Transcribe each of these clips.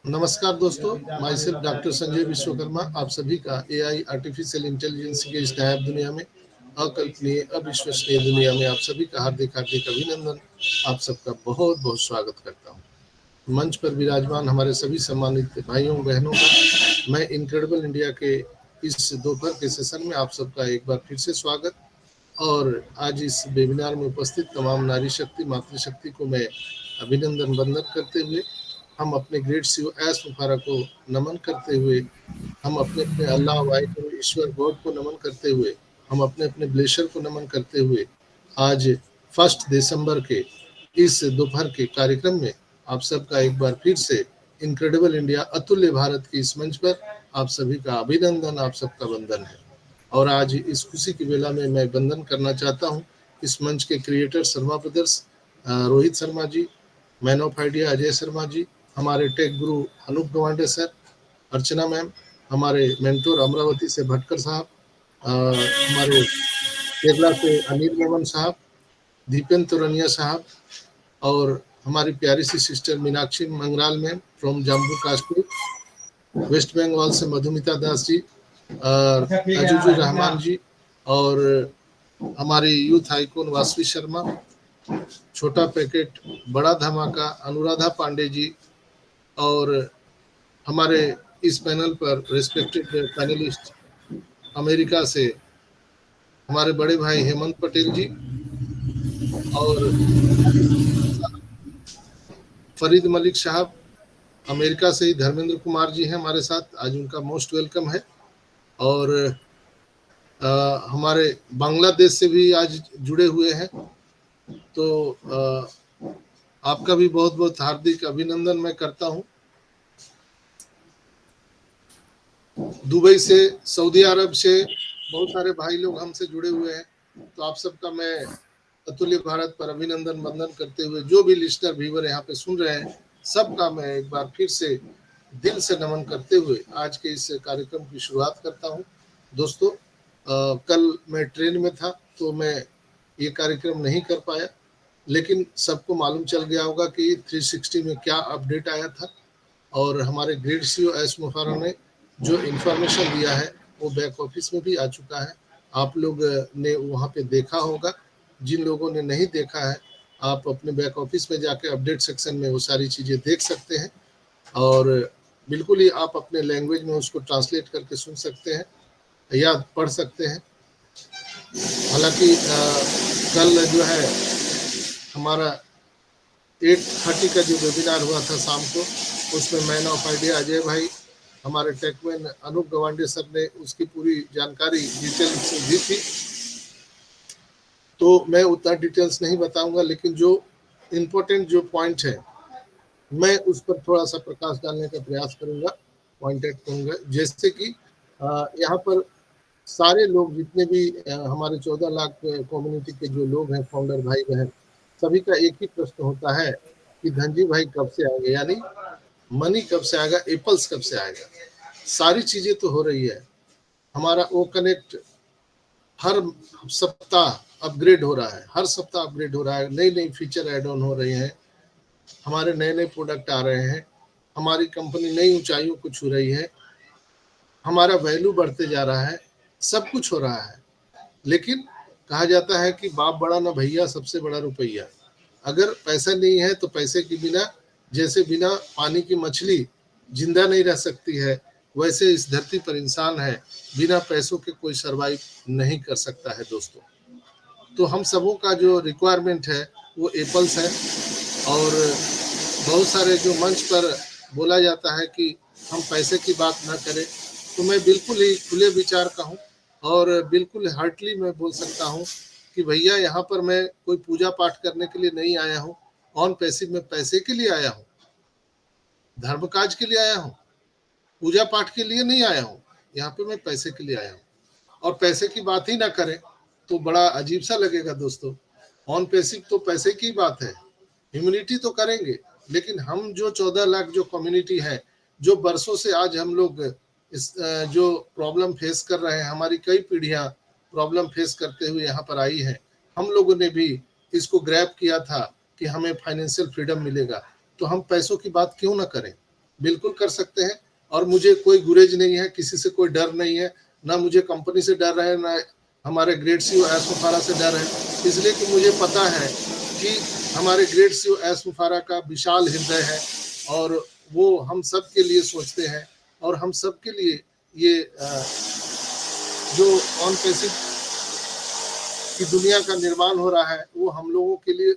नमस्कार दोस्तों, my self doctor Sanjay Vishwakarma आप सभी का एआई आर्टिफिशियल इंटेलिजेंस की इस नायाब दुनिया में, अकल्पनीय अविश्वसनीय दुनिया में आप सभी का हार्दिक हार्दिक अभिनंदन। आप सबका बहुत बहुत स्वागत करता हूँ। मंच पर विराजमान हमारे सभी सम्मानित भाइयों बहनों का मैं इनक्रेडिबल इंडिया के इस दोपहर के सेशन में आप सबका एक बार फिर से स्वागत। और आज इस वेबिनार में उपस्थित तमाम नारी शक्ति मातृशक्ति को मैं अभिनंदन वंदन करते हुए, हम अपने ग्रेट सीईओ एस मुफारा को नमन करते हुए, हम अपने अपने अल्लाह वाहिगुरु ईश्वर गॉड को नमन करते हुए, हम अपने अपने ब्लेशर को नमन करते हुए आज 1 दिसंबर के इस दोपहर के कार्यक्रम में आप सबका एक बार फिर से इनक्रेडिबल इंडिया अतुल्य भारत की इस मंच पर आप सभी का अभिनंदन, आप सबका वंदन है। और आज इस खुशी की बेला में मैं वंदन करना चाहता हूँ इस मंच के creator Sharma brothers, Rohit Sharma ji, man of idea Ajay Sharma ji, हमारे tech guru Anoop Gawande sir, Archana ma'am, हमारे मेंटोर अमरावती से भटकर साहब, हमारे केरला से अनिल मोहन साहब, दीपेंद्र तोरनिया साहब, और हमारी प्यारी सी sister Meenakshi Mangral ma'am from Jammu Kashmir, west Bengal से मधुमिता दास जी, अजूजुर रहमान जी, और हमारी यूथ आइकॉन वासवी शर्मा, छोटा पैकेट बड़ा धमाका अनुराधा पांडे जी, और हमारे इस पैनल पर रिस्पेक्टेड पैनलिस्ट अमेरिका से हमारे बड़े भाई हेमंत पटेल जी, और फरीद मलिक साहब, अमेरिका से ही धर्मेंद्र कुमार जी हैं हमारे साथ, आज उनका मोस्ट वेलकम है। और हमारे बांग्लादेश से भी आज जुड़े हुए हैं, तो आपका भी बहुत बहुत हार्दिक अभिनंदन मैं करता हूं। दुबई से, सऊदी अरब से बहुत सारे भाई लोग हमसे जुड़े हुए हैं, तो आप सबका मैं अतुल्य भारत पर अभिनंदन वंदन करते हुए, जो भी लिस्टर व्यूअर यहाँ पे सुन रहे हैं सबका मैं एक बार फिर से दिल से नमन करते हुए आज के इस कार्यक्रम की शुरुआत करता हूँ। दोस्तों, कल मैं ट्रेन में था तो मैं ये कार्यक्रम नहीं कर पाया, लेकिन सबको मालूम चल गया होगा कि 360 में क्या अपडेट आया था, और हमारे ग्रेट सीईओ एस मुफारा ने जो इन्फॉर्मेशन दिया है वो बैक ऑफिस में भी आ चुका है। आप लोग ने वहाँ पे देखा होगा, जिन लोगों ने नहीं देखा है आप अपने बैक ऑफिस में जाके अपडेट सेक्शन में वो सारी चीज़ें देख सकते हैं, और बिल्कुल ही आप अपने लैंग्वेज में उसको ट्रांसलेट करके सुन सकते हैं या पढ़ सकते हैं। हालांकि कल जो है हमारा 8:30 का जो वेबिनार हुआ था शाम को, उसमें मैन ऑफ आइडिया अजय भाई, हमारे टेकमैन अनूप गवांडे सर ने उसकी पूरी जानकारी डिटेल्स दी थी, तो मैं उतना डिटेल्स नहीं बताऊंगा, लेकिन जो इम्पोर्टेंट जो पॉइंट है मैं उस पर थोड़ा सा प्रकाश डालने का प्रयास करूंगा, पॉइंट आउट करूंगा। जैसे कि यहाँ पर सारे लोग जितने भी हमारे 14 लाख कम्युनिटी के जो लोग हैं, फाउंडर भाई बहन, सभी का एक ही प्रश्न होता है कि धनजी भाई कब से आएंगे, यानी मनी कब से आएगा, एप्पल्स कब से आएगा। सारी चीजें तो हो रही है, हमारा ओ कनेक्ट हर सप्ताह अपग्रेड हो रहा है, हर सप्ताह अपग्रेड हो रहा है, नई नई फीचर ऐड ऑन हो रहे हैं, हमारे नए नए प्रोडक्ट आ रहे हैं, हमारी कंपनी नई ऊंचाइयों को छू रही है, हमारा वैल्यू बढ़ते जा रहा है, सब कुछ हो रहा है। लेकिन कहा जाता है कि बाप बड़ा ना भैया, सबसे बड़ा रुपया। अगर पैसा नहीं है तो पैसे के बिना, जैसे बिना पानी की मछली जिंदा नहीं रह सकती है, वैसे इस धरती पर इंसान है, बिना पैसों के कोई सरवाइव नहीं कर सकता है दोस्तों। तो हम सबों का जो रिक्वायरमेंट है वो एप्पल्स है, और बहुत सारे जो मंच पर बोला जाता है कि हम पैसे की बात ना करें, तो मैं बिल्कुल ही खुले विचार का हूँ, और बिल्कुल हार्टली मैं बोल सकता हूँ कि भैया यहाँ पर मैं कोई पूजा पाठ करने के लिए नहीं आया हूँ, ऑन पैसिव में पैसे के लिए आया हूँ, धर्म काज के लिए आया हूँ, पूजा पाठ के लिए नहीं आया हूँ, यहाँ पे मैं पैसे के लिए आया हूँ। और पैसे की बात ही ना करें तो बड़ा अजीब सा लगेगा दोस्तों। ऑन पैसिव तो पैसे की बात है, ह्यूमैनिटी तो करेंगे, लेकिन हम जो 14 लाख जो कम्युनिटी है, जो बरसों से आज हम लोग इस जो प्रॉब्लम फेस कर रहे हैं, हमारी कई पीढ़ियां प्रॉब्लम फेस करते हुए यहाँ पर आई है, हम लोगों ने भी इसको ग्रैब किया था कि हमें फाइनेंशियल फ्रीडम मिलेगा, तो हम पैसों की बात क्यों ना करें? बिल्कुल कर सकते हैं। और मुझे कोई गुरेज नहीं है, किसी से कोई डर नहीं है, ना मुझे कंपनी से डर है, ना हमारे ग्रेट सीईओ एस मुफारा से डर है, इसलिए कि मुझे पता है कि हमारे ग्रेट सीईओ एस मुफारा का विशाल हृदय है और वो हम सब के लिए सोचते हैं और हम सब के लिए ये जो ऑन पैसिव की दुनिया का निर्माण हो रहा है वो हम लोगों के लिए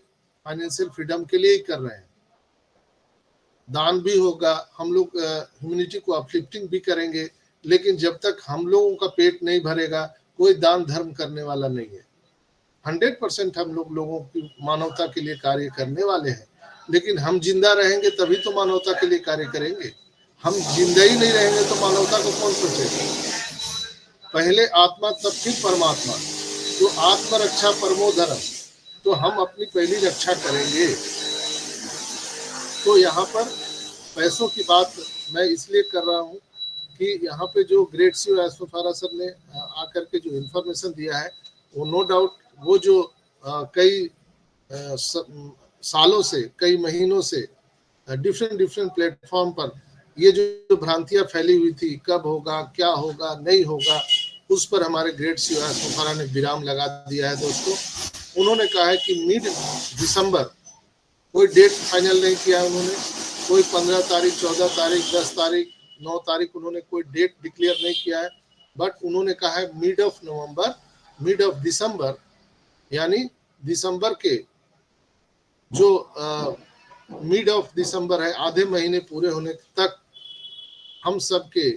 फाइनेंशियल फ्रीडम के लिए ही कर रहे हैं। दान भी होगा, हम लोग ह्यूमैनिटी को अपलिफ्टिंग भी करेंगे, लेकिन जब तक हम लोगों का पेट नहीं भरेगा कोई दान धर्म करने वाला नहीं है। 100% हम लोगों की मानवता के लिए कार्य करने वाले हैं, लेकिन हम जिंदा रहेंगे तभी तो मानवता के लिए कार्य करेंगे। हम जिंदा ही नहीं रहेंगे तो मानवता को कौन सोचेगा? पहले आत्मा तब फिर परमात्मा, तो आत्मरक्षा परमो धर्म, तो हम अपनी पहली रक्षा करेंगे। तो यहाँ पर पैसों की बात मैं इसलिए कर रहा हूँ कि यहाँ पे जो great CEO S Mufara sir ने आकर के जो इन्फॉर्मेशन दिया है वो नो डाउट वो जो कई सालों से, कई महीनों से डिफरेंट प्लेटफॉर्म पर ये जो भ्रांतियां फैली हुई थी, कब होगा, क्या होगा, नहीं होगा, उस पर हमारे ग्रेट सीईओ एस मुफारा ने विराम लगा दिया है दोस्तों। उन्होंने कहा है कि मिड दिसंबर, कोई डेट फाइनल नहीं किया उन्होंने, कोई 15 तारीख, 14 तारीख, 10 तारीख, 9 तारीख उन्होंने कोई डेट डिक्लेयर नहीं किया है, बट उन्होंने कहा है mid of November, mid of December, यानी दिसंबर के जो मिड ऑफ दिसंबर है, आधे महीने पूरे होने तक हम सब के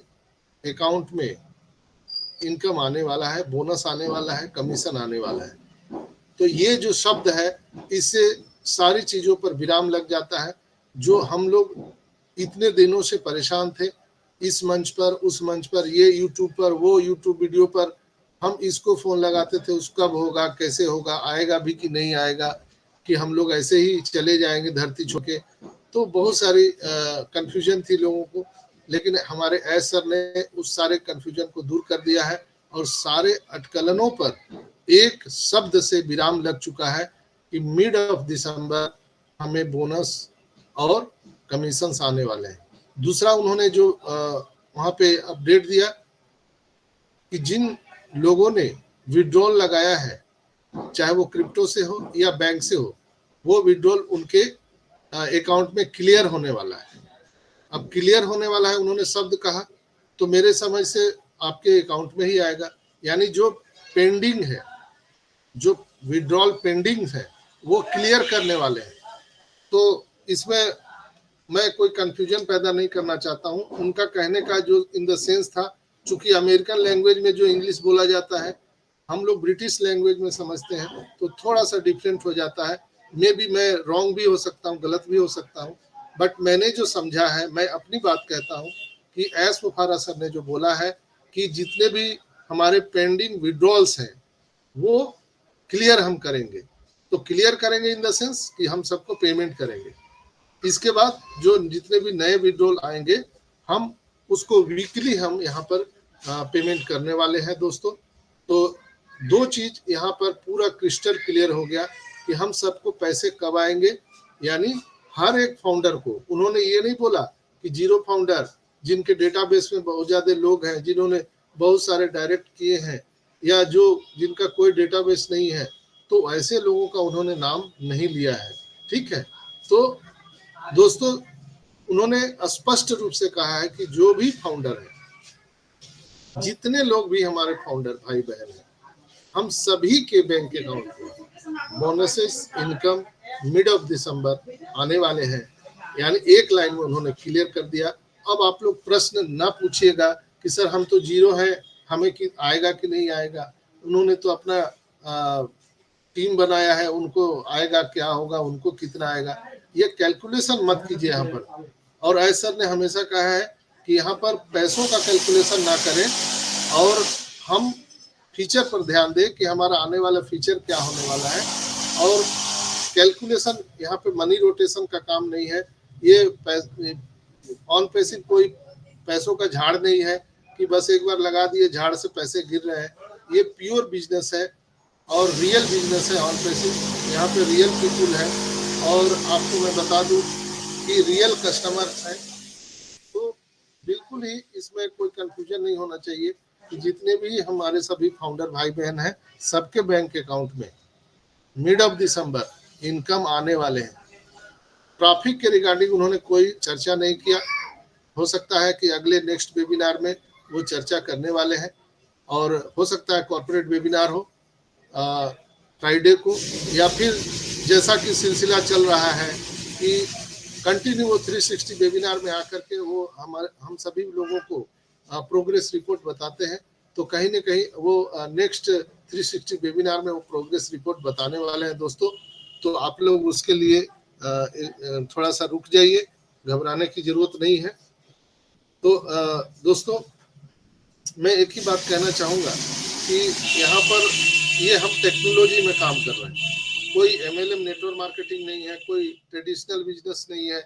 अकाउंट में इनकम आने वाला है, बोनस आने वाला है, कमीशन आने वाला है। तो ये जो शब्द है इससे सारी चीजों पर विराम लग जाता है। जो हम लोग इतने दिनों से परेशान थे, इस मंच पर, उस मंच पर, ये यूट्यूब पर, वो यूट्यूब वीडियो पर हम इसको फोन लगाते थे, उस कब होगा, कैसे होगा, आएगा भी कि नहीं आएगा, कि हम लोग ऐसे ही चले जाएंगे धरती छोड़ के। तो बहुत सारी कंफ्यूजन थी लोगों को, लेकिन हमारे एस सर ने उस सारे कंफ्यूजन को दूर कर दिया है और सारे अटकलनों पर एक शब्द से विराम लग चुका है कि मिड ऑफ दिसंबर हमें बोनस और कमीशन आने वाले हैं। दूसरा उन्होंने जो वहां पे अपडेट दिया कि जिन लोगों ने विड्रॉल लगाया है, चाहे वो क्रिप्टो से हो या बैंक से हो, वो विड्रॉल उनके अकाउंट में क्लियर होने वाला है। अब क्लियर होने वाला है उन्होंने शब्द कहा, तो मेरे समझ से आपके अकाउंट में ही आएगा, यानी जो पेंडिंग है, जो विड्रॉल पेंडिंग है वो क्लियर करने वाले हैं। तो इसमें मैं कोई कंफ्यूजन पैदा नहीं करना चाहता हूं। उनका कहने का जो इन द सेंस था, चूंकि अमेरिकन लैंग्वेज में जो इंग्लिश बोला जाता है हम लोग ब्रिटिश लैंग्वेज में समझते हैं, तो थोड़ा सा डिफरेंट हो जाता है। मे बी मैं रॉन्ग भी हो सकता हूँ, गलत भी हो सकता हूँ, बट मैंने जो समझा है, मैं अपनी बात कहता हूँ कि एस मुफारा सर ने जो बोला है कि जितने भी हमारे पेंडिंग विड्रॉल्स हैं वो क्लियर हम करेंगे। तो क्लियर करेंगे इन द सेंस कि हम सबको पेमेंट करेंगे। इसके बाद जो जितने भी नए विड्रॉल आएंगे हम उसको वीकली हम यहाँ पर पेमेंट करने वाले हैं दोस्तों। तो दो चीज यहाँ पर पूरा क्रिस्टल क्लियर हो गया कि हम सबको पैसे कब आएंगे, यानी हर एक फाउंडर को। उन्होंने ये नहीं बोला कि जीरो फाउंडर जिनके डेटाबेस में बहुत ज्यादा लोग हैं, जिन्होंने बहुत सारे डायरेक्ट किए हैं, या जो जिनका कोई डेटाबेस नहीं है, तो ऐसे लोगों का उन्होंने नाम नहीं लिया है। ठीक है, तो दोस्तों उन्होंने स्पष्ट रूप से कहा है कि जो भी फाउंडर है, जितने लोग भी हमारे फाउंडर भाई बहन हैं, हम सभी के बैंक अकाउंट में bonuses, income mid of December आने वाले हैं। यानी एक लाइन में उन्होंने क्लियर कर दिया। अब आप लोग प्रश्न ना पूछिएगा कि सर हम तो जीरो है, हमें कि आएगा कि नहीं आएगा। उन्होंने तो अपना टीम बनाया है, उनको आएगा क्या होगा, उनको कितना आएगा, ये कैलकुलेशन मत कीजिए यहाँ पर। और एस सर ने हमेशा कहा है कि यहाँ पर पैसों का कैलकुलेशन ना करें और हम फीचर पर ध्यान दें कि हमारा आने वाला फीचर क्या होने वाला है। और कैलकुलेशन यहाँ पे मनी रोटेशन का काम नहीं है। ये ऑन पैसिव कोई पैसों का झाड़ नहीं है कि बस एक बार लगा दिए झाड़ से पैसे गिर रहे हैं। ये प्योर बिजनेस है और रियल बिजनेस है ऑन पैसिव। यहाँ पे रियल पीपुल है और आपको मैं बता दूं कि रियल कस्टमर है, तो बिल्कुल ही इसमें कोई कंफ्यूजन नहीं होना चाहिए कि जितने भी हमारे सभी फाउंडर भाई बहन हैं, सबके बैंक अकाउंट में मिड ऑफ दिसंबर इनकम आने वाले हैं। ट्रैफिक के रिगार्डिंग उन्होंने कोई चर्चा नहीं किया। हो सकता है कि अगले नेक्स्ट वेबिनार में वो चर्चा करने वाले हैं, और हो सकता है कॉर्पोरेट वेबिनार हो फ्राइडे को, या फिर जैसा कि सिलसिला चल रहा है कि कंटिन्यू वो 360 वेबिनार में आकर के वो हम सभी लोगों को प्रोग्रेस रिपोर्ट बताते हैं। तो कहीं ना कहीं वो नेक्स्ट 360 वेबिनार में वो प्रोग्रेस रिपोर्ट बताने वाले हैं दोस्तों। तो आप लोग उसके लिए थोड़ा सा रुक जाइए, घबराने की जरूरत नहीं है। तो दोस्तों, मैं एक ही बात कहना चाहूँगा कि यहाँ पर ये हम टेक्नोलॉजी में काम कर रहे हैं, कोई MLM नेटवर्क मार्केटिंग नहीं है, कोई ट्रेडिशनल बिजनेस नहीं है,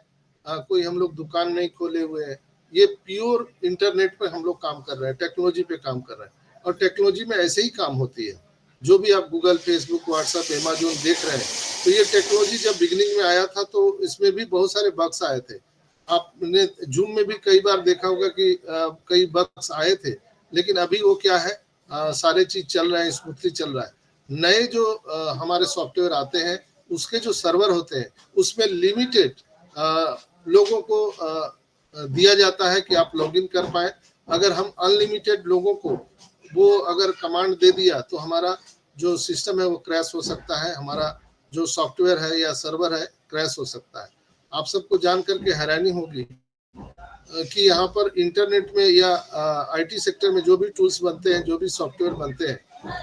कोई हम लोग दुकान नहीं खोले हुए हैं। ये प्योर इंटरनेट पे हम लोग काम कर रहे हैं, टेक्नोलॉजी पे काम कर रहे हैं, और टेक्नोलॉजी में ऐसे ही काम होती है। जो भी आप गूगल, फेसबुक, व्हाट्सएप, अमेजोन देख रहे हैं, तो ये टेक्नोलॉजी जब बिगिनिंग में आया था तो इसमें भी बहुत सारे बग्स आए थे। आपने जूम में भी कई बार देखा होगा कि कई बग्स आए थे, लेकिन अभी वो क्या है, सारे चीज चल रहे हैं, स्मूथली चल रहा है। नए जो हमारे सॉफ्टवेयर आते हैं, उसके जो सर्वर होते हैं उसमें लिमिटेड लोगों को दिया जाता है कि आप लॉगिन कर पाए। अगर हम अनलिमिटेड लोगों को वो अगर कमांड दे दिया तो हमारा जो सिस्टम है वो क्रैश हो सकता है, हमारा जो सॉफ्टवेयर है या सर्वर है क्रैश हो सकता है। आप सबको जान करके हैरानी होगी कि यहाँ पर इंटरनेट में या IT सेक्टर में जो भी टूल्स बनते हैं, जो भी सॉफ्टवेयर बनते हैं,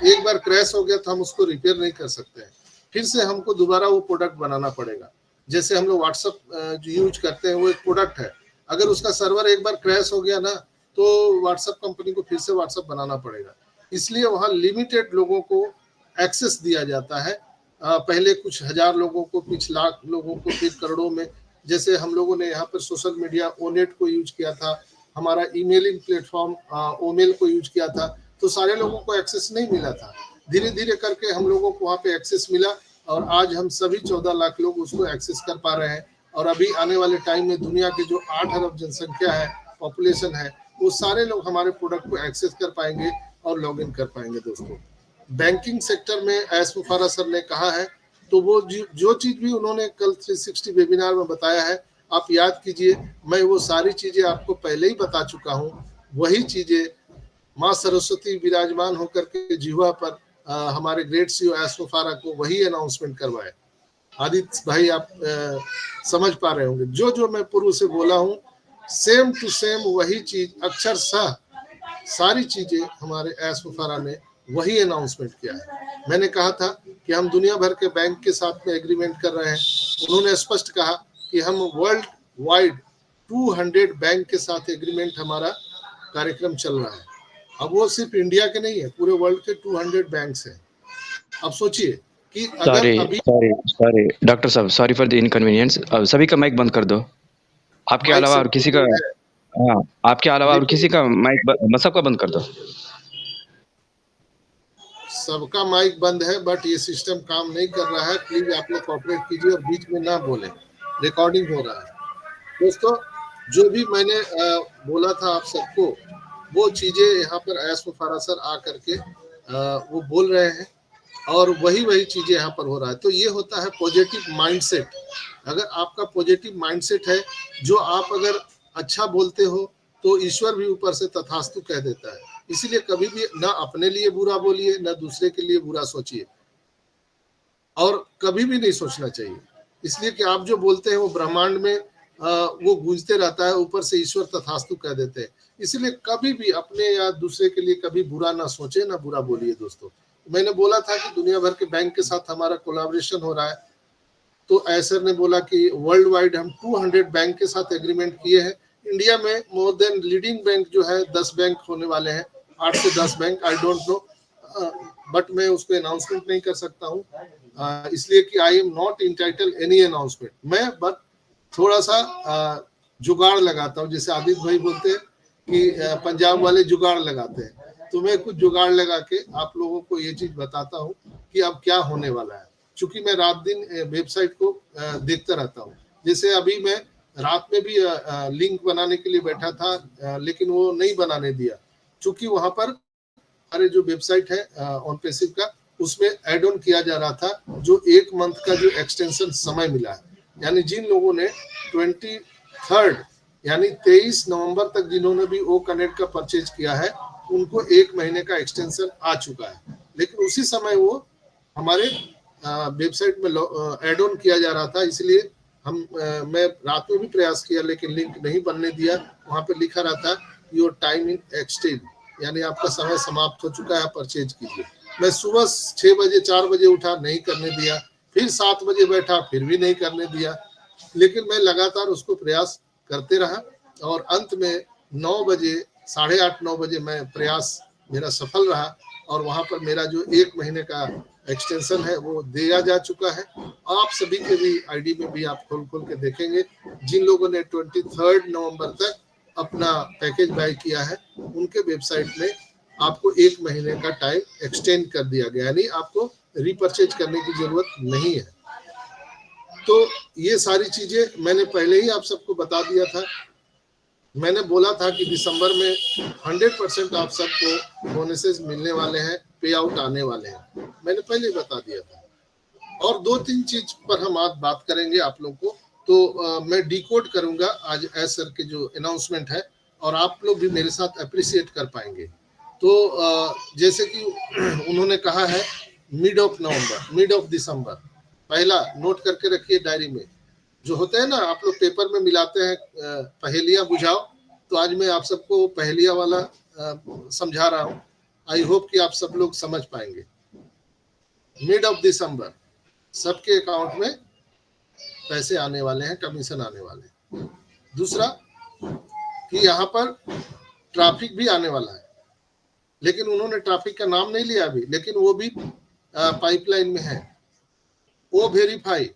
एक बार क्रैश हो गया तो हम उसको रिपेयर नहीं कर सकते हैं, फिर से हमको दोबारा वो प्रोडक्ट बनाना पड़ेगा। जैसे हम लोग व्हाट्सएप जो यूज करते हैं वो एक प्रोडक्ट है, अगर उसका सर्वर एक बार क्रैश हो गया ना तो व्हाट्सएप कंपनी को फिर से व्हाट्सएप बनाना पड़ेगा। इसलिए वहाँ लिमिटेड लोगों को एक्सेस दिया जाता है, पहले कुछ हजार लोगों को, कुछ लाख लोगों को, फिर करोड़ों में। जैसे हम लोगों ने यहाँ पर सोशल मीडिया ओनेट को यूज किया था, हमारा ईमेलिंग प्लेटफॉर्म ओमेल को यूज किया था, तो सारे लोगों को एक्सेस नहीं मिला था। धीरे धीरे करके हम लोगों को वहाँ पे एक्सेस मिला, और आज हम सभी 14 लाख लोग उसको एक्सेस कर पा रहे हैं। और अभी आने वाले टाइम में दुनिया के जो 8 अरब जनसंख्या है, पॉपुलेशन है, वो सारे लोग हमारे प्रोडक्ट को एक्सेस कर पाएंगे और लॉग इन कर पाएंगे। दोस्तों, बैंकिंग सेक्टर में एस मुफारा सर ने कहा है, तो वो जो चीज भी उन्होंने कल 360 वेबिनार में बताया है, आप याद कीजिए, मैं वो सारी चीजें आपको पहले ही बता चुका हूँ। वही चीजें माँ सरस्वती विराजमान होकर के जिह्वा पर हमारे ग्रेट CEO एस मुफारा को वही अनाउंसमेंट करवाए। आदित्य भाई, आप समझ पा रहे होंगे, जो जो मैं पूर्व से बोला हूँ, सेम टू सेम वही चीज, अक्षरशः सारी चीजें हमारे एस मुफारा ने वही अनाउंसमेंट किया है। मैंने कहा था कि हम दुनिया भर के बैंक के साथ में एग्रीमेंट कर रहे हैं। उन्होंने स्पष्ट कहा कि हम वर्ल्ड वाइड 200 बैंक के साथ एग्रीमेंट, हमारा कार्यक्रम चल रहा है। अब वो सिर्फ इंडिया के नहीं है, पूरे वर्ल्ड के 200 बैंक्स हैं। अब सोचिए कि अगर अभी सॉरी डॉक्टर साहब, सॉरी फॉर द इनकन्वीनियंस। अब सभी का माइक बंद कर दो, आपके अलावा और किसी का, हाँ, आपके अलावा और किसी का माइक, सबका बंद कर दो। सबका माइक बंद है, बट ये सिस्टम काम नहीं कर रहा है। प्लीज आप लोग कोऑपरेट कीजिए और बीच में ना बोले, रिकॉर्डिंग हो रहा है। दोस्तों, जो भी मैंने बोला था आप सबको, वो चीजें यहाँ पर एस मुफारा सर आ करके वो बोल रहे हैं, और वही चीजें यहाँ पर हो रहा है। तो ये होता है पॉजिटिव माइंडसेट। अगर आपका पॉजिटिव माइंडसेट है, जो आप अगर अच्छा बोलते हो तो ईश्वर भी ऊपर से तथास्तु कह देता है। इसीलिए कभी भी ना अपने लिए बुरा बोलिए, ना दूसरे के लिए बुरा सोचिए, और कभी भी नहीं सोचना चाहिए। इसलिए कि आप जो बोलते हैं वो ब्रह्मांड में वो गूंजते रहता है, ऊपर से ईश्वर तथास्तु कह देते हैं। इसलिए कभी भी अपने या दूसरे के लिए कभी बुरा ना सोचे, ना बुरा बोलिए। दोस्तों, मैंने बोला था कि दुनिया भर के बैंक के साथ हमारा कोलैबोरेशन हो रहा है, तो ऐसर ने बोला कि वर्ल्ड वाइड हम 200 बैंक के साथ एग्रीमेंट किए हैं। इंडिया में मोर देन लीडिंग बैंक जो है 10 बैंक होने वाले हैं, 8 से 10 bank, I don't know, but मैं उसको अनाउंसमेंट नहीं कर सकता हूँ, इसलिए कि I am not entitle any announcement. मैं बट थोड़ा सा जुगाड़ लगाता हूँ, जैसे आदित्य भाई बोलते हैं कि पंजाब वाले जुगाड़ लगाते हैं, तो मैं कुछ जुगाड़ लगा के आप लोगों को ये चीज बताता हूँ कि अब क्या होने वाला है। चूंकि मैं रात दिन वेबसाइट को देखता रहता हूँ। जैसे अभी मैं रात में भी लिंक बनाने के लिए बैठा था, लेकिन वो नहीं बनाने दिया, चूंकि वहां पर हमारे जो वेबसाइट है ऑन पैसिव का, उसमें एड ऑन किया जा रहा था जो 1 मंथ का जो एक्सटेंशन समय मिला है। यानी जिन लोगों ने 23 यानी 23 नवंबर तक जिन्होंने भी ओ कनेक्ट का परचेज किया है, उनको 1 महीने का एक्सटेंशन आ चुका है। लेकिन उसी समय वो हमारे वेबसाइट में एड ऑन किया जा रहा था, इसलिए मैं रात में भी प्रयास किया लेकिन लिंक नहीं बनने दिया। वहां पे लिखा रहा था योर टाइम इन एक्सटेंड, यानी आपका समय समाप्त हो चुका है, परचेज कीजिए। मैं सुबह 6 बजे 4 बजे उठा, नहीं करने दिया, फिर 7 बजे बैठा, फिर भी नहीं करने दिया, लेकिन मैं लगातार उसको प्रयास करते रहा और अंत में 9 बजे 8:30 9 बजे मैं प्रयास मेरा सफल रहा और वहां पर मेरा जो 1 महीने का एक्सटेंशन है वो दिया जा चुका है। आप सभी के भी आईडी में भी आप खोल के देखेंगे, जिन लोगों ने 23 नवंबर तक अपना पैकेज बाय किया है उनके वेबसाइट में आपको 1 महीने का टाइम एक्सटेंड कर दिया गया, यानी आपको रीपरचेज करने की जरूरत नहीं है। तो ये सारी चीजें मैंने पहले ही आप सबको बता दिया था। मैंने बोला था कि दिसंबर में 100% आप सबको बोनसेस मिलने वाले हैं, पे आउट आने वाले हैं, मैंने पहले ही बता दिया था। और 2-3 चीज पर हम आज बात करेंगे आप लोग को, तो मैं डिकोड करूंगा आज एस सर के जो अनाउंसमेंट है, और आप लोग भी मेरे साथ अप्रिशिएट कर पाएंगे। तो जैसे कि उन्होंने कहा है मिड ऑफ दिसंबर, पहला नोट करके रखिए डायरी में। जो होते हैं ना, आप लोग पेपर में मिलाते हैं पहेलियां बुझाओ, तो आज मैं आप सबको पहेलियां वाला समझा रहा हूं। आई होप कि आप सब लोग समझ पाएंगे। मिड ऑफ दिसंबर सबके अकाउंट में पैसे आने वाले हैं, कमीशन आने वाले हैं। दूसरा कि यहाँ पर ट्रैफिक भी आने वाला है, लेकिन उन्होंने ट्रैफिक का नाम नहीं लिया अभी, लेकिन वो भी पाइपलाइन में है। वो वेरीफाई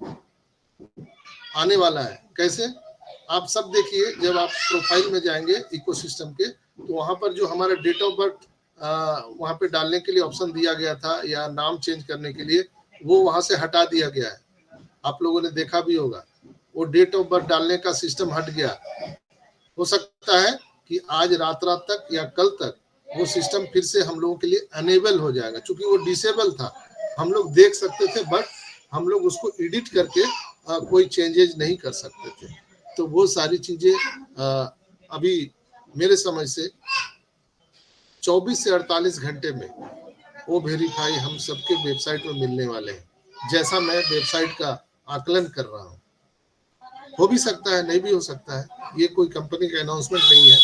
आने वाला है। कैसे? आप सब देखिए, जब आप प्रोफाइल में जाएंगे इकोसिस्टम के, तो वहां पर जो हमारा डेट ऑफ बर्थ वहां पे डालने के लिए ऑप्शन दिया गया था या नाम चेंज करने के लिए, वो वहां से हटा दिया गया है। आप लोगों ने देखा भी होगा, वो डेट ऑफ बर्थ डालने का सिस्टम हट गया। हो सकता है कि आज रात तक या कल तक वो सिस्टम फिर से हम लोगों के लिए अनेबल हो जाएगा, क्योंकि वो डिसेबल था। हम लोग देख सकते थे, बट हम लोग उसको एडिट करके कोई चेंजेज नहीं कर सकते थे। तो वो सारी चीजें अभी मेरे समझ से 24 से 48 घंटे में वो वेरीफाई हम सबके वेबसाइट में मिलने वाले हैं, जैसा मैं वेबसाइट का आकलन कर रहा हूँ। हो भी सकता है, नहीं भी हो सकता है, ये कोई कंपनी का अनाउंसमेंट नहीं है,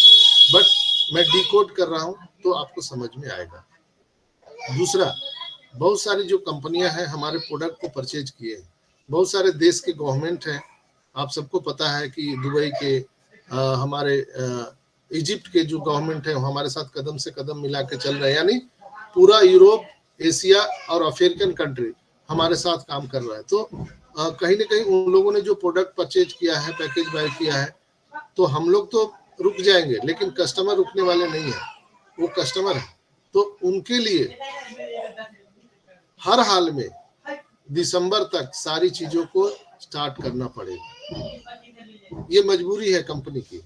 बट मैं डिकोड कर रहा हूँ तो आपको समझ में आएगा। दूसरा, बहुत सारी जो कंपनियां हैं हमारे प्रोडक्ट को परचेज किए हैं, बहुत सारे देश के गवर्नमेंट हैं। आप सबको पता है कि दुबई के, हमारे इजिप्ट के जो गवर्नमेंट है हमारे साथ कदम से कदम मिला के चल रहे हैं, यानी पूरा यूरोप, एशिया और अफ्रीकन कंट्री हमारे साथ काम कर रहा है। तो कहीं ना कहीं उन लोगों ने जो प्रोडक्ट परचेज किया है, पैकेज बाय किया है, तो हम लोग तो रुक जाएंगे, लेकिन कस्टमर रुकने वाले नहीं है, वो कस्टमर है। तो उनके लिए हर हाल में दिसंबर तक सारी चीजों को स्टार्ट करना पड़ेगा। ये मजबूरी है कंपनी की,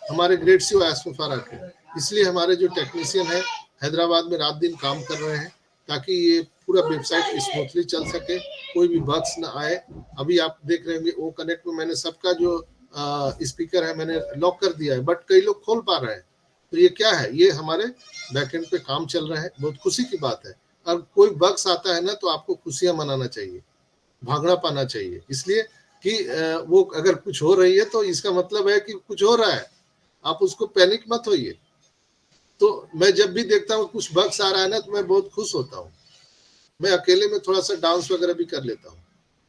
हमारे ग्रेट सीओ एस्फारा के। इसलिए हमारे जो टेक्नीशियन है हैदराबाद में रात दिन काम कर रहे हैं, ताकि ये पूरा वेबसाइट स्मूथली चल सके, कोई भी बग्स ना आए। अभी आप देख रहे होंगे ओ कनेक्ट में मैंने सबका जो स्पीकर है मैंने लॉक कर दिया है, बट कई लोग खोल पा रहे हैं। तो ये क्या है? ये हमारे बैकएंड पे काम चल रहा है, बहुत खुशी की बात है। और कोई बग्स आता है ना, तो आपको खुशियां मनाना चाहिए, भागना पाना चाहिए, इसलिए कि वो अगर कुछ हो रही है तो इसका मतलब है कि कुछ हो रहा है, आप उसको पैनिक मत होइए। तो मैं जब भी देखता हूँ कुछ बग्स आ रहा है ना, तो मैं बहुत खुश होता हूँ। मैं अकेले में थोड़ा सा डांस वगैरह भी कर लेता हूँ,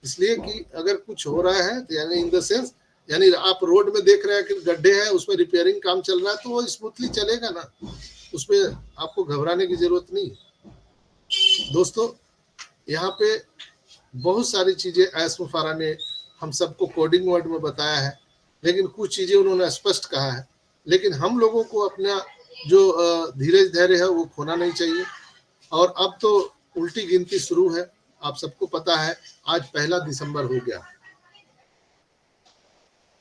इसलिए कि अगर कुछ हो रहा है तो यानी इन द सेंस, यानी आप रोड में देख रहे हैं कि गड्ढे हैं, उसमें रिपेयरिंग काम चल रहा है, तो वो स्मूथली चलेगा ना, उसमें आपको घबराने की जरूरत नहीं। दोस्तों, यहाँ पे बहुत सारी चीजें एस्फारा ने हम सबको कोडिंग वर्ड में बताया है, लेकिन कुछ चीजें उन्होंने स्पष्ट कहा है। लेकिन हम लोगों को अपना जो धीरज धैर्य है वो खोना नहीं चाहिए। और अब तो उल्टी गिनती शुरू है, आप सबको पता है आज 1 दिसंबर हो गया,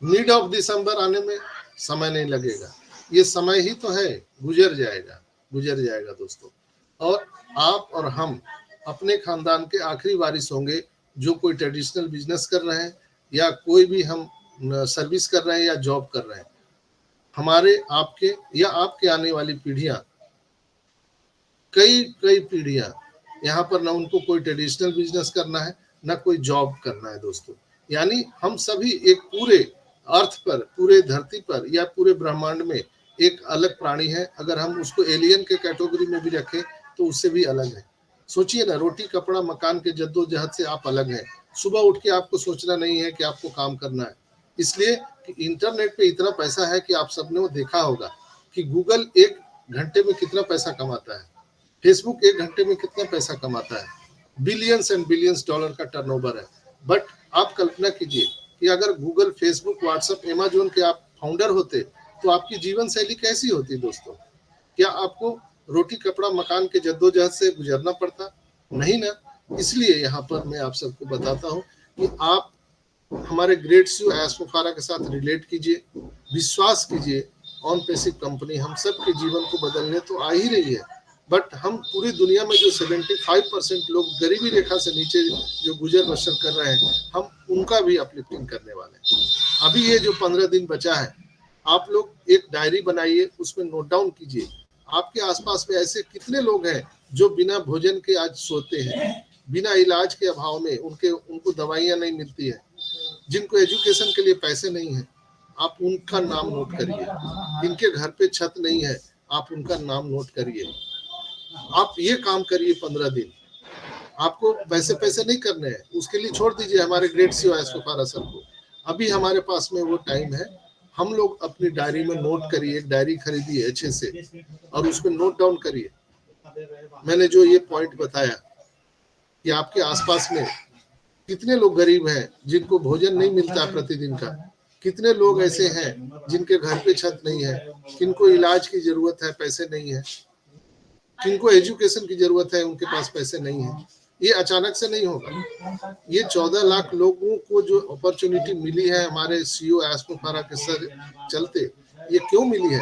मिड ऑफ दिसंबर आने में समय नहीं लगेगा, ये समय ही तो है, गुजर जाएगा दोस्तों। और आप और हम अपने खानदान के आखिरी वारिस होंगे जो कोई ट्रेडिशनल बिजनेस कर रहे हैं या कोई भी हम सर्विस कर रहे हैं या जॉब कर रहे हैं। हमारे आपके या आपके आने वाली पीढ़ियां, कई पीढ़ियां, यहाँ पर ना उनको कोई ट्रेडिशनल बिजनेस करना है ना कोई जॉब करना है दोस्तों। यानी हम सभी एक पूरे अर्थ पर, पूरे धरती पर या पूरे ब्रह्मांड में एक अलग प्राणी है। अगर हम उसको एलियन के कैटेगरी में भी रखें तो उससे भी अलग है। सोचिए ना, रोटी कपड़ा मकान के जद्दोजहद से आप अलग हैं। सुबह उठ के आपको सोचना नहीं है कि आपको काम करना है, इसलिए कि इंटरनेट पे इतना पैसा है कि आप सबने वो देखा होगा कि गूगल 1 घंटे में कितना पैसा कमाता है, फेसबुक 1 घंटे में कितना पैसा कमाता है, बिलियंस एंड बिलियंस डॉलर का टर्नओवर है। बट आप कल्पना कीजिए कि अगर गूगल, फेसबुक, व्हाट्सएप, अमेजोन के आप फाउंडर होते तो आपकी जीवन शैली कैसी होती दोस्तों? क्या आपको रोटी कपड़ा मकान के जद्दोजहद से गुजरना पड़ता? नहीं ना। इसलिए यहाँ पर मैं आप सबको बताता हूँ कि आप हमारे ग्रेट सीईओ एस मुफारा के साथ रिलेट कीजिए, विश्वास कीजिए। ऑन पैसिव कंपनी हम सब के जीवन को बदलने तो आ ही रही है, बट हम पूरी दुनिया में जो 75% लोग गरीबी रेखा से नीचे जो गुजर बसर कर रहे हैं, हम उनका भी अपलिफ्टिंग करने वाले हैं। अभी ये जो 15 दिन बचा है, आप लोग एक डायरी बनाइए, उसमें नोट डाउन कीजिए आपके आसपास में ऐसे कितने लोग हैं जो बिना भोजन के आज सोते हैं, बिना इलाज के अभाव में, उनको दवाइयाँ नहीं मिलती है, जिनको एजुकेशन के लिए पैसे नहीं है। आप उनका नाम नोट करिए। जिनके घर पे छत नहीं है, आप उनका नाम नोट करिए। आप ये काम करिए 15 दिन। आपको पैसे नहीं करने हैं, उसके लिए छोड़ दीजिए हमारे great CEO S Mufara sir को। अभी हमारे पास में वो टाइम है। हम लोग अपनी डायरी में नोट करिए, एक डायरी खरीदिए अच्छे से और उसमें नोट डाउन करिए। मैंने जो ये पॉइंट बताया कि आपके आसपास में कितने लोग गरीब हैं जिनको भोजन नहीं मिलता प्रतिदिन का, कितने लोग ऐसे हैं जिनके घर पे छत नहीं है, किनको इलाज की जरूरत है, पैसे नहीं है, किनको एजुकेशन की जरूरत है, उनके पास पैसे नहीं है। ये अचानक से नहीं होगा। ये 14 लाख लोगों को जो अपॉर्चुनिटी मिली है हमारे सीईओ एस मुफारा के सर चलते, ये क्यों मिली है?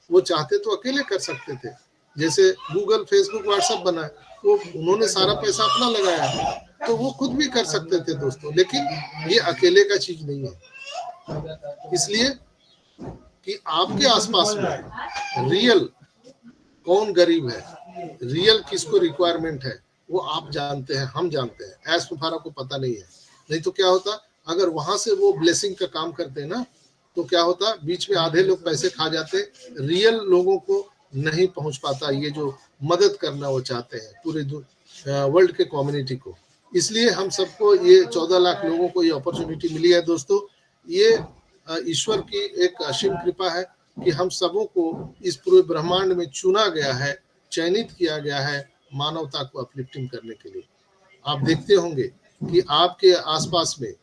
वो चाहते तो अकेले कर सकते थे, जैसे गूगल, फेसबुक, व्हाट्सएप बना, वो उन्होंने सारा पैसा अपना लगाया, तो वो खुद भी कर सकते थे दोस्तों। लेकिन ये अकेले का चीज नहीं है। इसलिए कि आपके आसपास में रियल कौन गरीब है, रियल किसको रिक्वायरमेंट है, वो आप जानते हैं, हम जानते हैं। एस मुफारा को पता नहीं है। नहीं तो क्या होता, अगर वहां से वो ब्लेसिंग का काम करते ना, तो क्या होता, बीच में आधे लोग पैसे खा जाते, रियल लोगों को नहीं पहुंच पाता ये जो मदद करना वो चाहते हैं पूरे वर्ल्ड के कम्युनिटी को। इसलिए हम सबको ये 14 लाख लोगों को ये अपॉर्चुनिटी मिली है दोस्तों। ये ईश्वर की एक असीम कृपा है कि हम सबों को इस पूरे ब्रह्मांड में चुना गया है, चयनित किया गया है मानवता को अपलिफ्टिंग करने के लिए। आप देखते होंगे कि आपके आसपास में